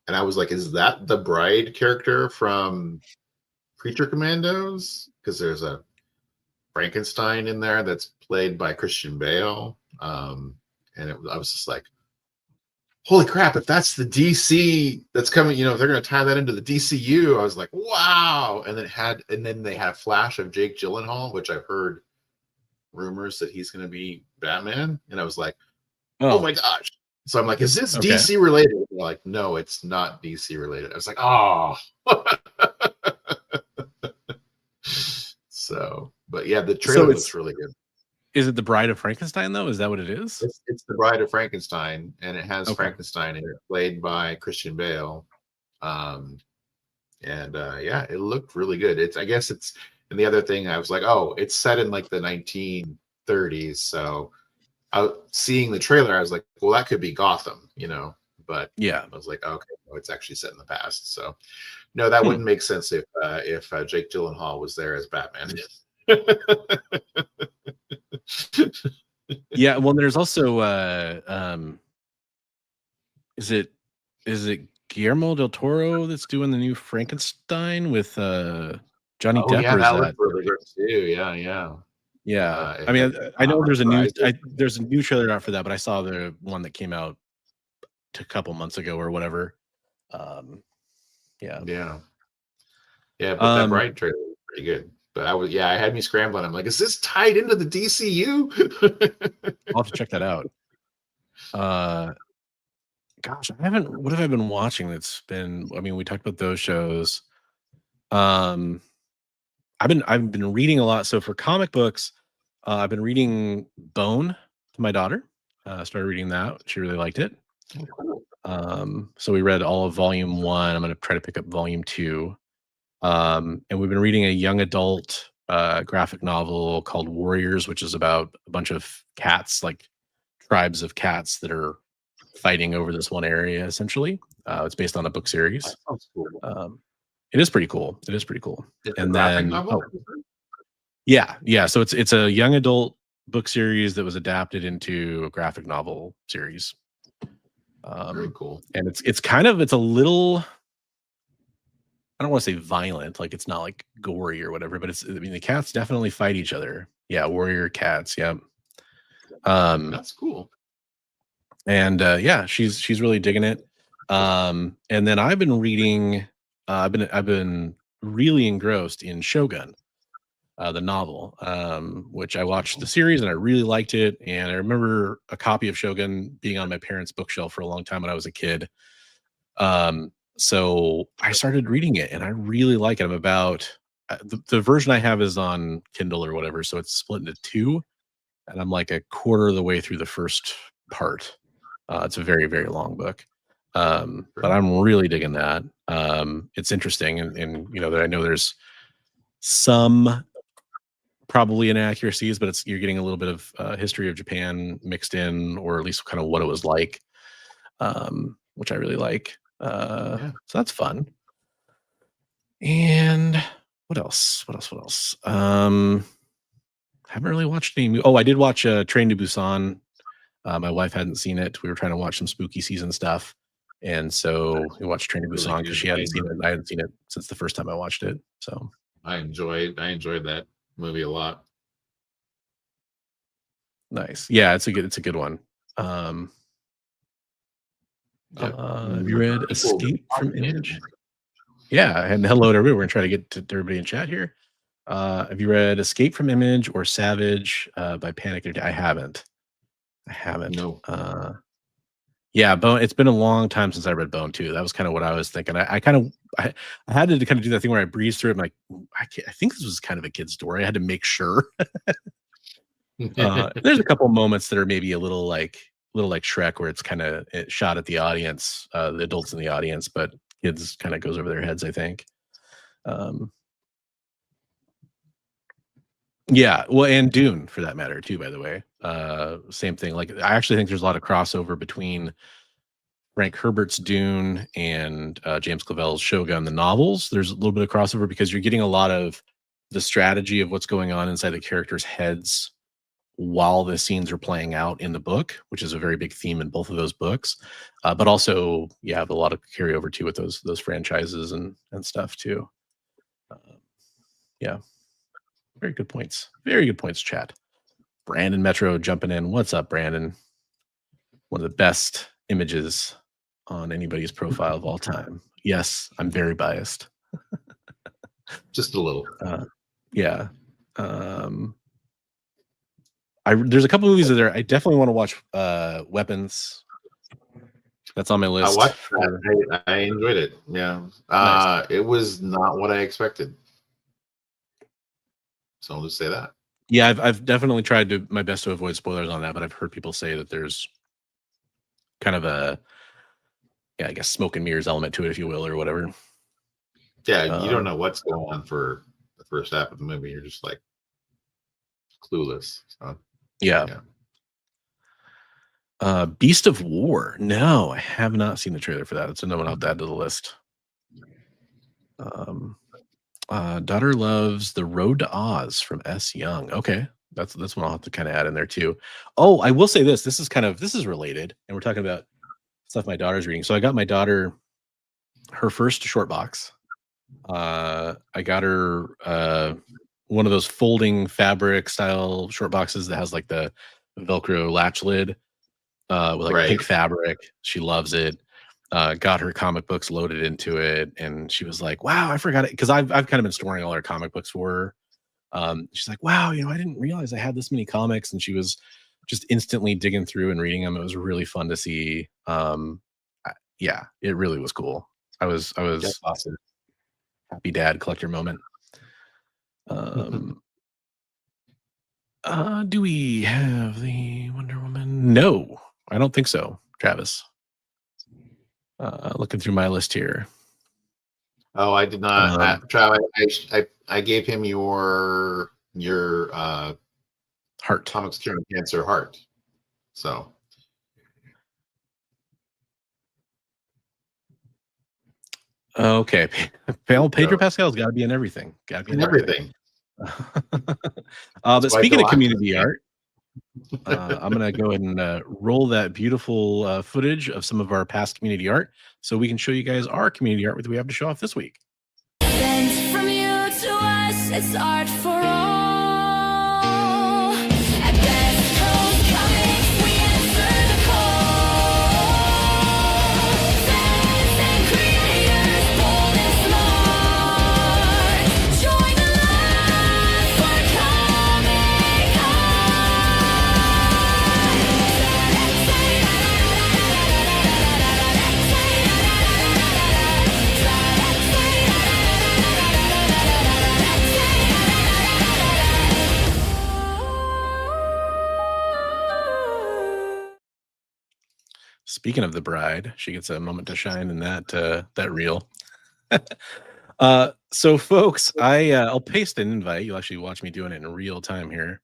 and I was like, is that the Bride character from Creature Commandos? Because there's a Frankenstein in there that's played by Christian Bale, and I was just like, holy crap, if that's the DC that's coming, they're going to tie that into the DCU. I was like, wow. And then they had a flash of Jake Gyllenhaal, which I've heard rumors that he's going to be Batman. And I was like, oh my gosh. So I'm like, is this Okay. DC related? And they're like, no, it's not DC related. I was like, oh. So, but yeah, the trailer looks really good. Is it The Bride of Frankenstein though? Is that what it is? It's The Bride of Frankenstein, and it has Frankenstein in it, played by Christian Bale. Yeah, it looked really good. And the other thing I was like, oh, it's set in like the 1930s. So seeing the trailer, I was like, well, that could be Gotham, but yeah, I was like, okay, no, it's actually set in the past. So no, that wouldn't make sense if Jake Gyllenhaal was there as Batman. Yeah, well, there's also is it Guillermo del Toro that's doing the new Frankenstein with Johnny Depp? Yeah, or is that that looked really good too. Yeah. I mean, I know there's a new trailer out for that, but I saw the one that came out a couple months ago or whatever. Yeah, but that Bride trailer was pretty good. But I had me scrambling. I'm like, is this tied into the DCU? I'll have to check that out. Gosh, I haven't. What have I been watching? That's been. I mean, we talked about those shows. Um, I've been reading a lot. So for comic books, I've been reading Bone to my daughter. Started reading that. She really liked it. Oh, cool. So we read all of volume 1. I'm going to try to pick up volume 2. And we've been reading a young adult graphic novel called Warriors, which is about a bunch of cats, like tribes of cats that are fighting over this one area. Essentially, it's based on a book series. That sounds cool. It is pretty cool. It is pretty cool. It's a And graphic then, novel? yeah. So it's a young adult book series that was adapted into a graphic novel series. Very cool. And it's a little, I don't want to say violent, like it's not like gory or whatever, but I mean the cats definitely fight each other. Yeah, warrior cats. Yeah. That's cool. And yeah, she's really digging it. And then I've been reading. I've been really engrossed in Shogun, the novel, which I watched the series and I really liked it. And I remember a copy of Shogun being on my parents' bookshelf for a long time when I was a kid. So I started reading it and I really like it. I'm about the version I have is on Kindle or whatever, so it's split into 2, and I'm like a quarter of the way through the first part. It's a very, very long book. But I'm really digging that. It's interesting, and you know that I know there's some probably inaccuracies, but you're getting a little bit of history of Japan mixed in, or at least kind of what it was like, which I really like. So that's fun. And what else? Haven't really watched any. Oh, I did watch Train to Busan. My wife hadn't seen it. We were trying to watch some spooky season stuff, and so we watched Train to Busan because she hadn't seen it. And I hadn't seen it since the first time I watched it. So I enjoyed that movie a lot. nice. Yeah, it's a good one. Have you read Escape from Image? Yeah, and hello to everybody. We're gonna try to get to everybody in chat here. Have you read Escape from Image or Savage by Panic? I haven't. No. Yeah, Bone. It's been a long time since I read Bone too. That was kind of what I was thinking. I had to kind of do that thing where I breezed through it. I'm like, I think this was kind of a kid's story. I had to make sure. There's a couple moments that are maybe a little like Shrek, where it's kind of shot at the audience, the adults in the audience, but kids kind of goes over their heads, I think. Yeah, well, and Dune for that matter too, by the way. Same thing. Like, I actually think there's a lot of crossover between Frank Herbert's Dune and James Clavell's Shogun, the novels. There's a little bit of crossover because you're getting a lot of the strategy of what's going on inside the characters' heads while the scenes are playing out in the book, which is a very big theme in both of those books. But also, you have a lot of carryover too with those franchises and stuff too. Yeah. Very good points. Very good points, chat. Brandon Metro jumping in. What's up, Brandon? One of the best images on anybody's profile of all time. Yes, I'm very biased. Just a little. Yeah. There's a couple movies that I definitely want to watch. Weapons. That's on my list. I watched that. I enjoyed it. Yeah. Nice. It was not what I expected. So I'll just say that. Yeah, I've definitely tried my best to avoid spoilers on that, but I've heard people say that there's kind of a, I guess, smoke and mirrors element to it, if you will, or whatever. Yeah, you don't know what's going on for the first half of the movie. You're just like clueless. So, yeah. Beast of War. No, I have not seen the trailer for that. It's another one I'll add to the list. Daughter loves The Road to Oz from S. Young. Okay, that's one I'll have to kind of add in there too. Oh, I will say this. This is related, and we're talking about stuff my daughter's reading. So I got my daughter her first short box. I got her one of those folding fabric style short boxes that has like the Velcro latch lid with like pink fabric. She loves it. Got her comic books loaded into it, and she was like, "Wow, I forgot it," because I've kind of been storing all her comic books for her. She's like, "Wow, I didn't realize I had this many comics," and she was just instantly digging through and reading them. It was really fun to see. yeah, it really was cool. I was That's awesome. happy dad collector moment. Do we have the Wonder Woman? No, I don't think so, Travis. Looking through my list here. Oh, I did not. Trav, I gave him your Heart. Comics Curing Cancer heart. So Okay, Pedro Pascal's got to be in everything. Got to be in everything. But speaking of community art, I'm going to go ahead and roll that beautiful footage of some of our past community art so we can show you guys our community art that we have to show off this week. Sent from you to us, it's art for all. At Best Coast Comics, we answer the call. Fans and creators, bold and smart. Join the line for comic Speaking of the bride, she gets a moment to shine in that reel. So folks, I'll paste an invite. You'll actually watch me doing it in real time here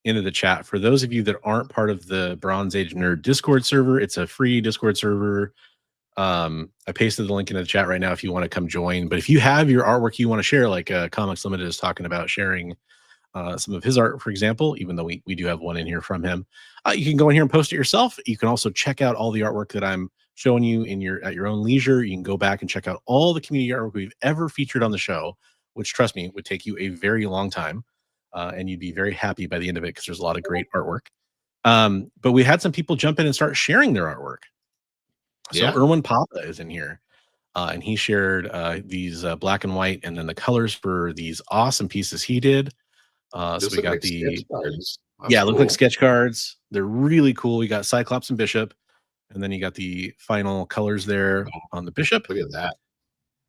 into the chat. For those of you that aren't part of the Bronze Age Nerd Discord server, it's a free Discord server. I pasted the link in the chat right now if you want to come join. But if you have your artwork you want to share, like Comics Limited is talking about sharing some of his art, for example, even though we do have one in here from him, you can go in here and post it yourself. You can also check out all the artwork that I'm showing you at your own leisure. You can go back and check out all the community artwork we've ever featured on the show, which, trust me, would take you a very long time, and you'd be very happy by the end of it because there's a lot of great artwork. But we had some people jump in and start sharing their artwork. So Yeah. Erwin Papa is in here, and he shared these black and white, and then the colors for these awesome pieces he did. So we got the look like sketch cards. They're really cool. We got Cyclops and Bishop, and then you got the final colors there on the Bishop. Look at that.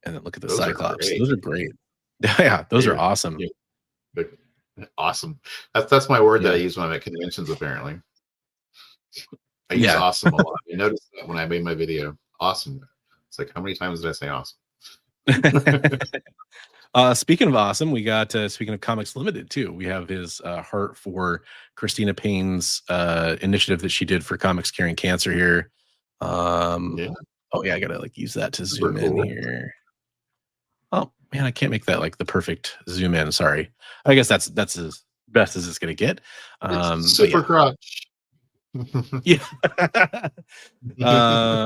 And then look at the Those are Cyclops. great. Those are great. Yeah, those are awesome. Yeah. Awesome. That's my word that I Yeah. use when I'm at conventions, apparently. I use awesome a lot. I noticed that when I made my video. Awesome. It's like, how many times did I say awesome? Speaking of awesome, we got speaking of Comics Limited too. We have his heart for Christina Payne's initiative that she did for Comics Curing Cancer here. Yeah. Oh yeah, I gotta like use that to zoom in here. Oh man, I can't make that like the perfect zoom in. Sorry. I guess that's as best as it's gonna get. It's super crotch. Yeah.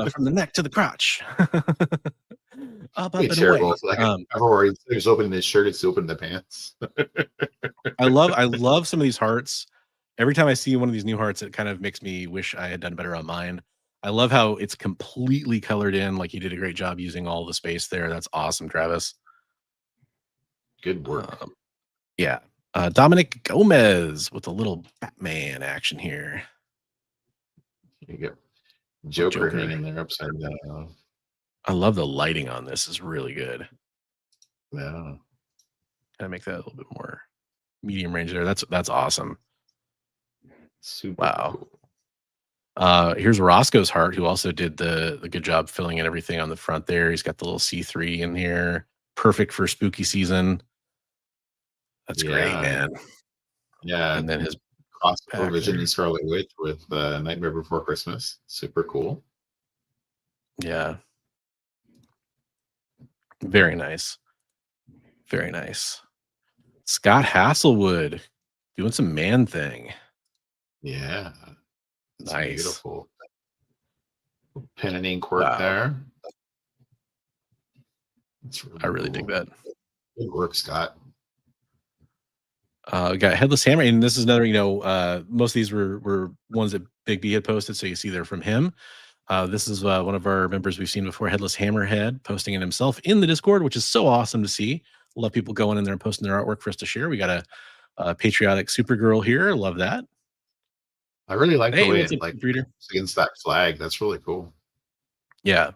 From the neck to the crotch. Up and terrible. away. Like, I've already just opened his shirt, it's opened the pants. I love some of these hearts. Every time I see one of these new hearts, it kind of makes me wish I had done better on mine. I love how it's completely colored in. Like you did a great job using all the space there. That's awesome, Travis. Good work. Yeah. Dominic Gomez with a little Batman action here. You go. Joker hanging there upside down. I love the lighting on this. Is really good. Yeah. Kind of make that a little bit more medium range there. That's awesome. Super wow. Cool. Here's Roscoe's heart, who also did the good job filling in everything on the front there. He's got the little C3 in here. Perfect for spooky season. That's great, man. Yeah. And then his crossover Vision and Scarlet Witch with Nightmare Before Christmas. Super cool. Yeah. Very nice. Very nice. Scott Hasselwood doing some man thing. Yeah. That's nice. Beautiful. Pen and ink work there. I really dig that. Good work, Scott. We got Headless Hammer, and this is another, most of these were ones that Big B had posted, so you see they're from him. This is one of our members we've seen before, Headless Hammerhead, posting it himself in the Discord, which is so awesome to see. Love people going in there and posting their artwork for us to share. We got a patriotic Supergirl here. Love that. I really like the way it's against that flag. That's really cool. Yeah.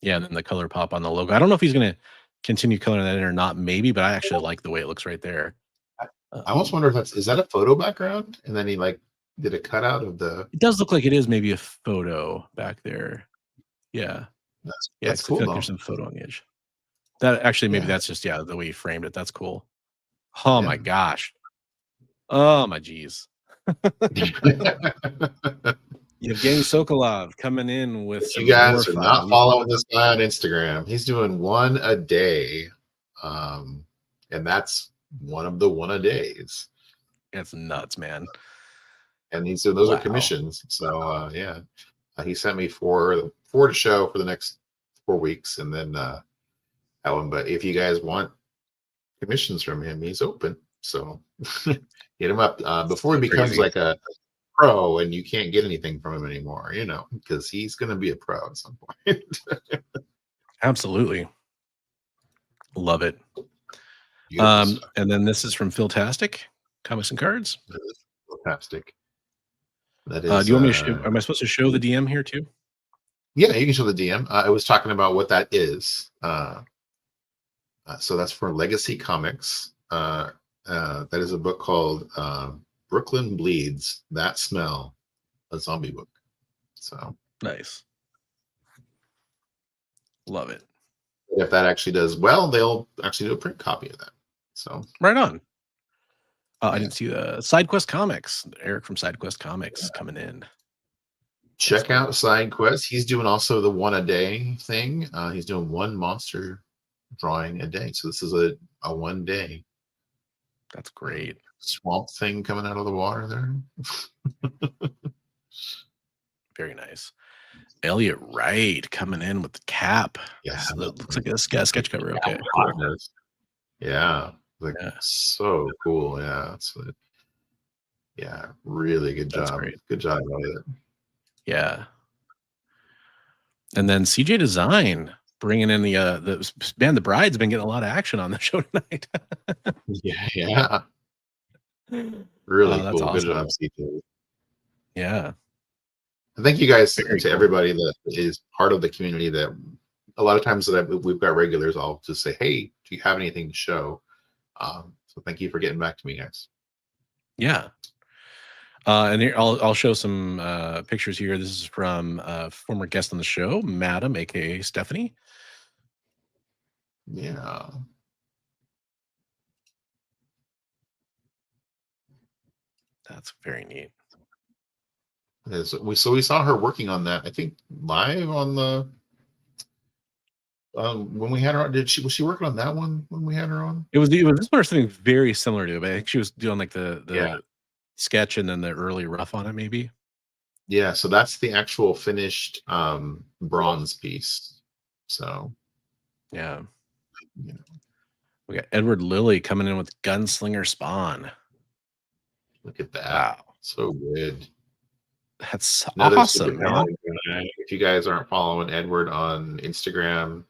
Yeah, and then the color pop on the logo. I don't know if he's gonna continue coloring that in or not, maybe, but I actually like the way it looks right there. I almost wonder if is that a photo background, and then he like did a cutout of the. It does look like it is maybe a photo back there. Yeah. Yeah, That's 'cause I cool feel like though. there's some photo on the edge. That actually, maybe Yeah. that's just the way you framed it. That's cool. Oh my Yeah. gosh. Oh my geez. Yevgeny Sokolov coming in with If some you guys more are fun. not following this guy on Instagram, he's doing one a day, and that's one of the one a days. It's nuts, man. And those are Wow. commissions. So yeah, he sent me four to show for the next 4 weeks, and then that one. But if you guys want commissions from him, he's open. So hit him up before he becomes crazy. like a pro and you can't get anything from him anymore, because he's going to be a pro at some point. Absolutely. Love it. Beautiful stuff. And then this is from Philtastic, Comics and Cards. That is fantastic. That Do is. you want me to am I supposed to show the DM here too? Yeah, you can show the DM. I was talking about what that is. So that's for Legacy Comics. That is a book called Brooklyn Bleeds, That Smell, a zombie book. So Nice. Love it. if that actually does well, they'll actually do a print copy of that. So right on. I Yeah. didn't see the SideQuest Comics. Eric from SideQuest Comics coming in. check out SideQuest. He's doing also the one a day thing. He's doing one monster drawing a day. So this is a 1 day That's great. swamp thing coming out of the water there. Very nice. Elliot Wright coming in with the cap. Yeah. So that looks like a sketch cover. Okay. Partners. Yeah. Like Yeah. so cool. Yeah. Really good That's job. great. Good job, Elliot. Yeah. And then CJ Design bringing in the band. The Bride's been getting a lot of action on the show tonight. Yeah. Really that's cool. awesome. Good job, CJ. Yeah. Thank you guys Very to cool. everybody that is part of the community. That a lot of times that we've got regulars, I'll just say, "Hey, do you have anything to show?" So thank you for getting back to me, guys. Yeah. And here I'll show some pictures here. This is from former guest on the show, Madam, aka Stephanie. Yeah. That's very neat. So we saw her working on that. I think live on the when we had her on. Was she working on that one when we had her on? It was this one or something very similar to it, but I think she was doing like the Yeah. sketch and then the early rough on it, maybe. Yeah, so that's the actual finished bronze piece. So Yeah. you know, We got Edward Lilly coming in with Gunslinger Spawn. look at that. Wow. So good. That's Another awesome, super man. talented guy. If you guys aren't following Edward on Instagram,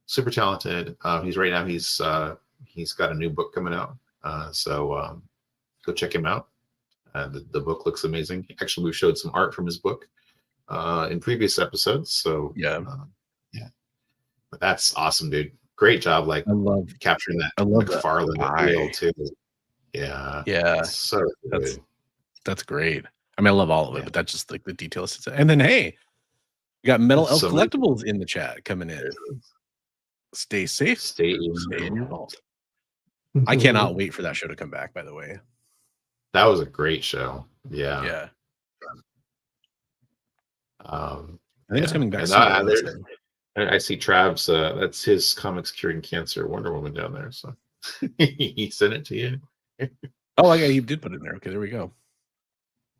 super talented. He's got a new book coming out. So go check him out. The book looks amazing. Actually, we showed some art from his book in previous episodes. So Yeah. But that's awesome, dude. Great job, like I love capturing that I love that McFarlane eye. feel too. Yeah. Yeah. So That's good. that's great. I mean, I love all of it, Yeah. but that's just like the details. And then hey, we got Metal Elf So- Collectibles in the chat coming in. Stay safe. Stay in Stay in your vault. I cannot wait for that show to come back, by the way. That was a great show. Yeah. Yeah. I I think it's coming back And soon. I see Trav's. That's his comics curing cancer Wonder Woman down there. So he sent it to you. Oh, yeah, he did put it in there. Okay, there we go.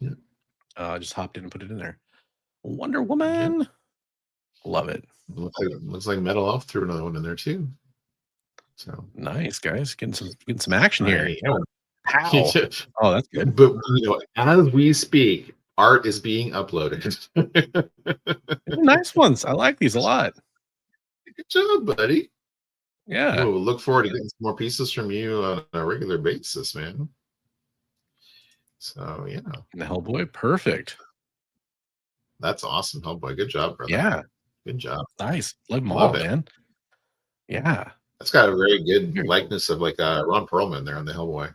Yeah. I just hopped in and put it in there. Wonder Woman. Love it. Looks like Metal Elf threw another one in there too. So Nice, guys. Getting some action here. Yeah. Pow. Oh, that's good. But as we speak, art is being uploaded. Nice ones. I like these a lot. Good job, buddy. Yeah. We'll look forward to getting some more pieces from you on a regular basis, man. So And the Hellboy, perfect. that's awesome, Hellboy. Good job, brother. Yeah. Good job. Nice. Love them all, Love it. man. Yeah. That's got a very good Very likeness of like Ron Perlman there on the Hellboy.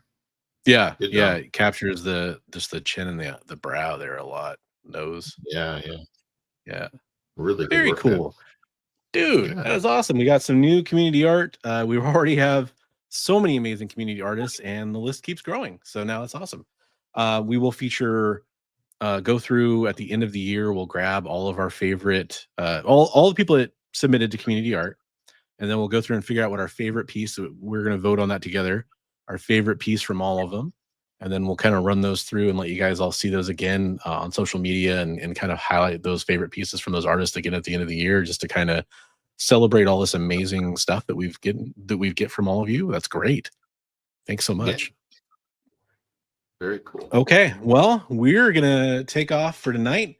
Yeah. Good Yeah. job. It captures just the chin and the brow there a lot. Nose. Yeah. Yeah. Really good Very work, man. cool. Dude, Yeah. that is awesome. We got some new community art. We already have so many amazing community artists, and the list keeps growing. So now it's awesome. We will feature go through at the end of the year. We'll grab all of our favorite all the people that submitted to community art, and then we'll go through and figure out what our favorite piece. We're going to vote on that together, our favorite piece from all of them, and then we'll kind of run those through and let you guys all see those again on social media, and kind of highlight those favorite pieces from those artists again at the end of the year, just to kind of celebrate all this amazing stuff that we get from all of you. That's great. Thanks so much. Yeah. Very cool. Okay, well, we're gonna take off for tonight,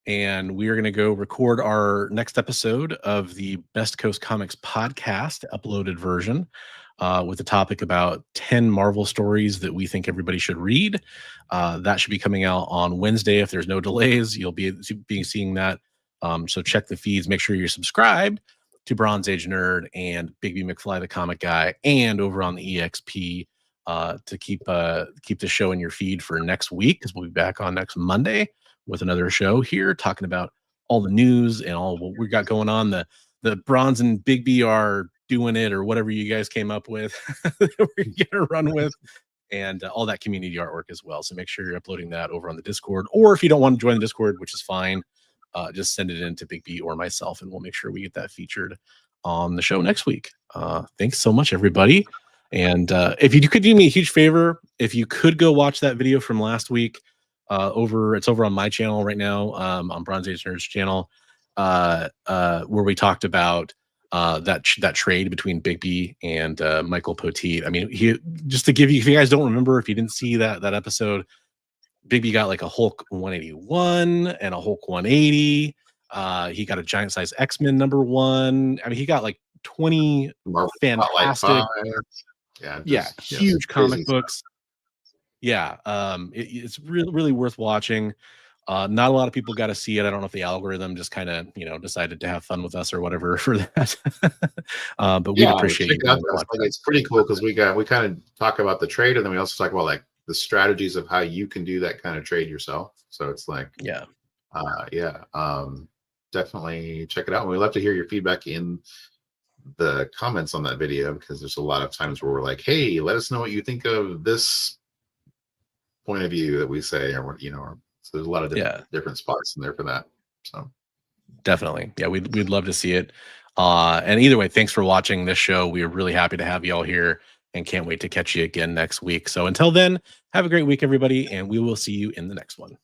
and we are gonna go record our next episode of the Best Coast Comics podcast, uploaded version, with a topic about 10 Marvel stories that we think everybody should read. That should be coming out on Wednesday. If there's no delays, you'll be seeing that. So check the feeds. Make sure you're subscribed to Bronze Age Nerd and Big B McFly the Comic Guy, and over on the EXP, to keep the show in your feed for next week, because we'll be back on next Monday with another show here talking about all the news and all what we got going on. The Bronze and Big B are doing it, or whatever you guys came up with that we're gonna run with, and all that community artwork as well. So make sure you're uploading that over on the Discord, or if you don't want to join the Discord, which is fine, just send it in to Big B or myself, and we'll make sure we get that featured on the show next week. Thanks so much, everybody. And if you could do me a huge favor, if you could go watch that video from last week, it's over on my channel right now, on Bronze Age Nerds channel, where we talked about that trade between Big B and Michael Poteet. I mean, just to give you, if you guys don't remember, if you didn't see that episode, Big B got like a Hulk 181 and a Hulk 180. He got a giant size X-Men #1. I mean, he got like 20 Marvel fantastic, Spotlight 5. Huge comic crazy books. stuff. Yeah, it's really worth watching. Not a lot of people got to see it. I don't know if the algorithm just kind of decided to have fun with us or whatever for that. But we appreciate check you. it out. It's pretty cool because we kind of talk about the trade, and then we also talk about like the strategies of how you can do that kind of trade yourself. So it's like, definitely check it out. And we'd love to hear your feedback in the comments on that video, because there's a lot of times where we're like, hey, let us know what you think of this point of view that we say, or so there's a lot of different spots in there for that. So definitely, we'd love to see it. And either way, thanks for watching this show. We are really happy to have you all here, and can't wait to catch you again next week. So until then, have a great week, everybody, and we will see you in the next one.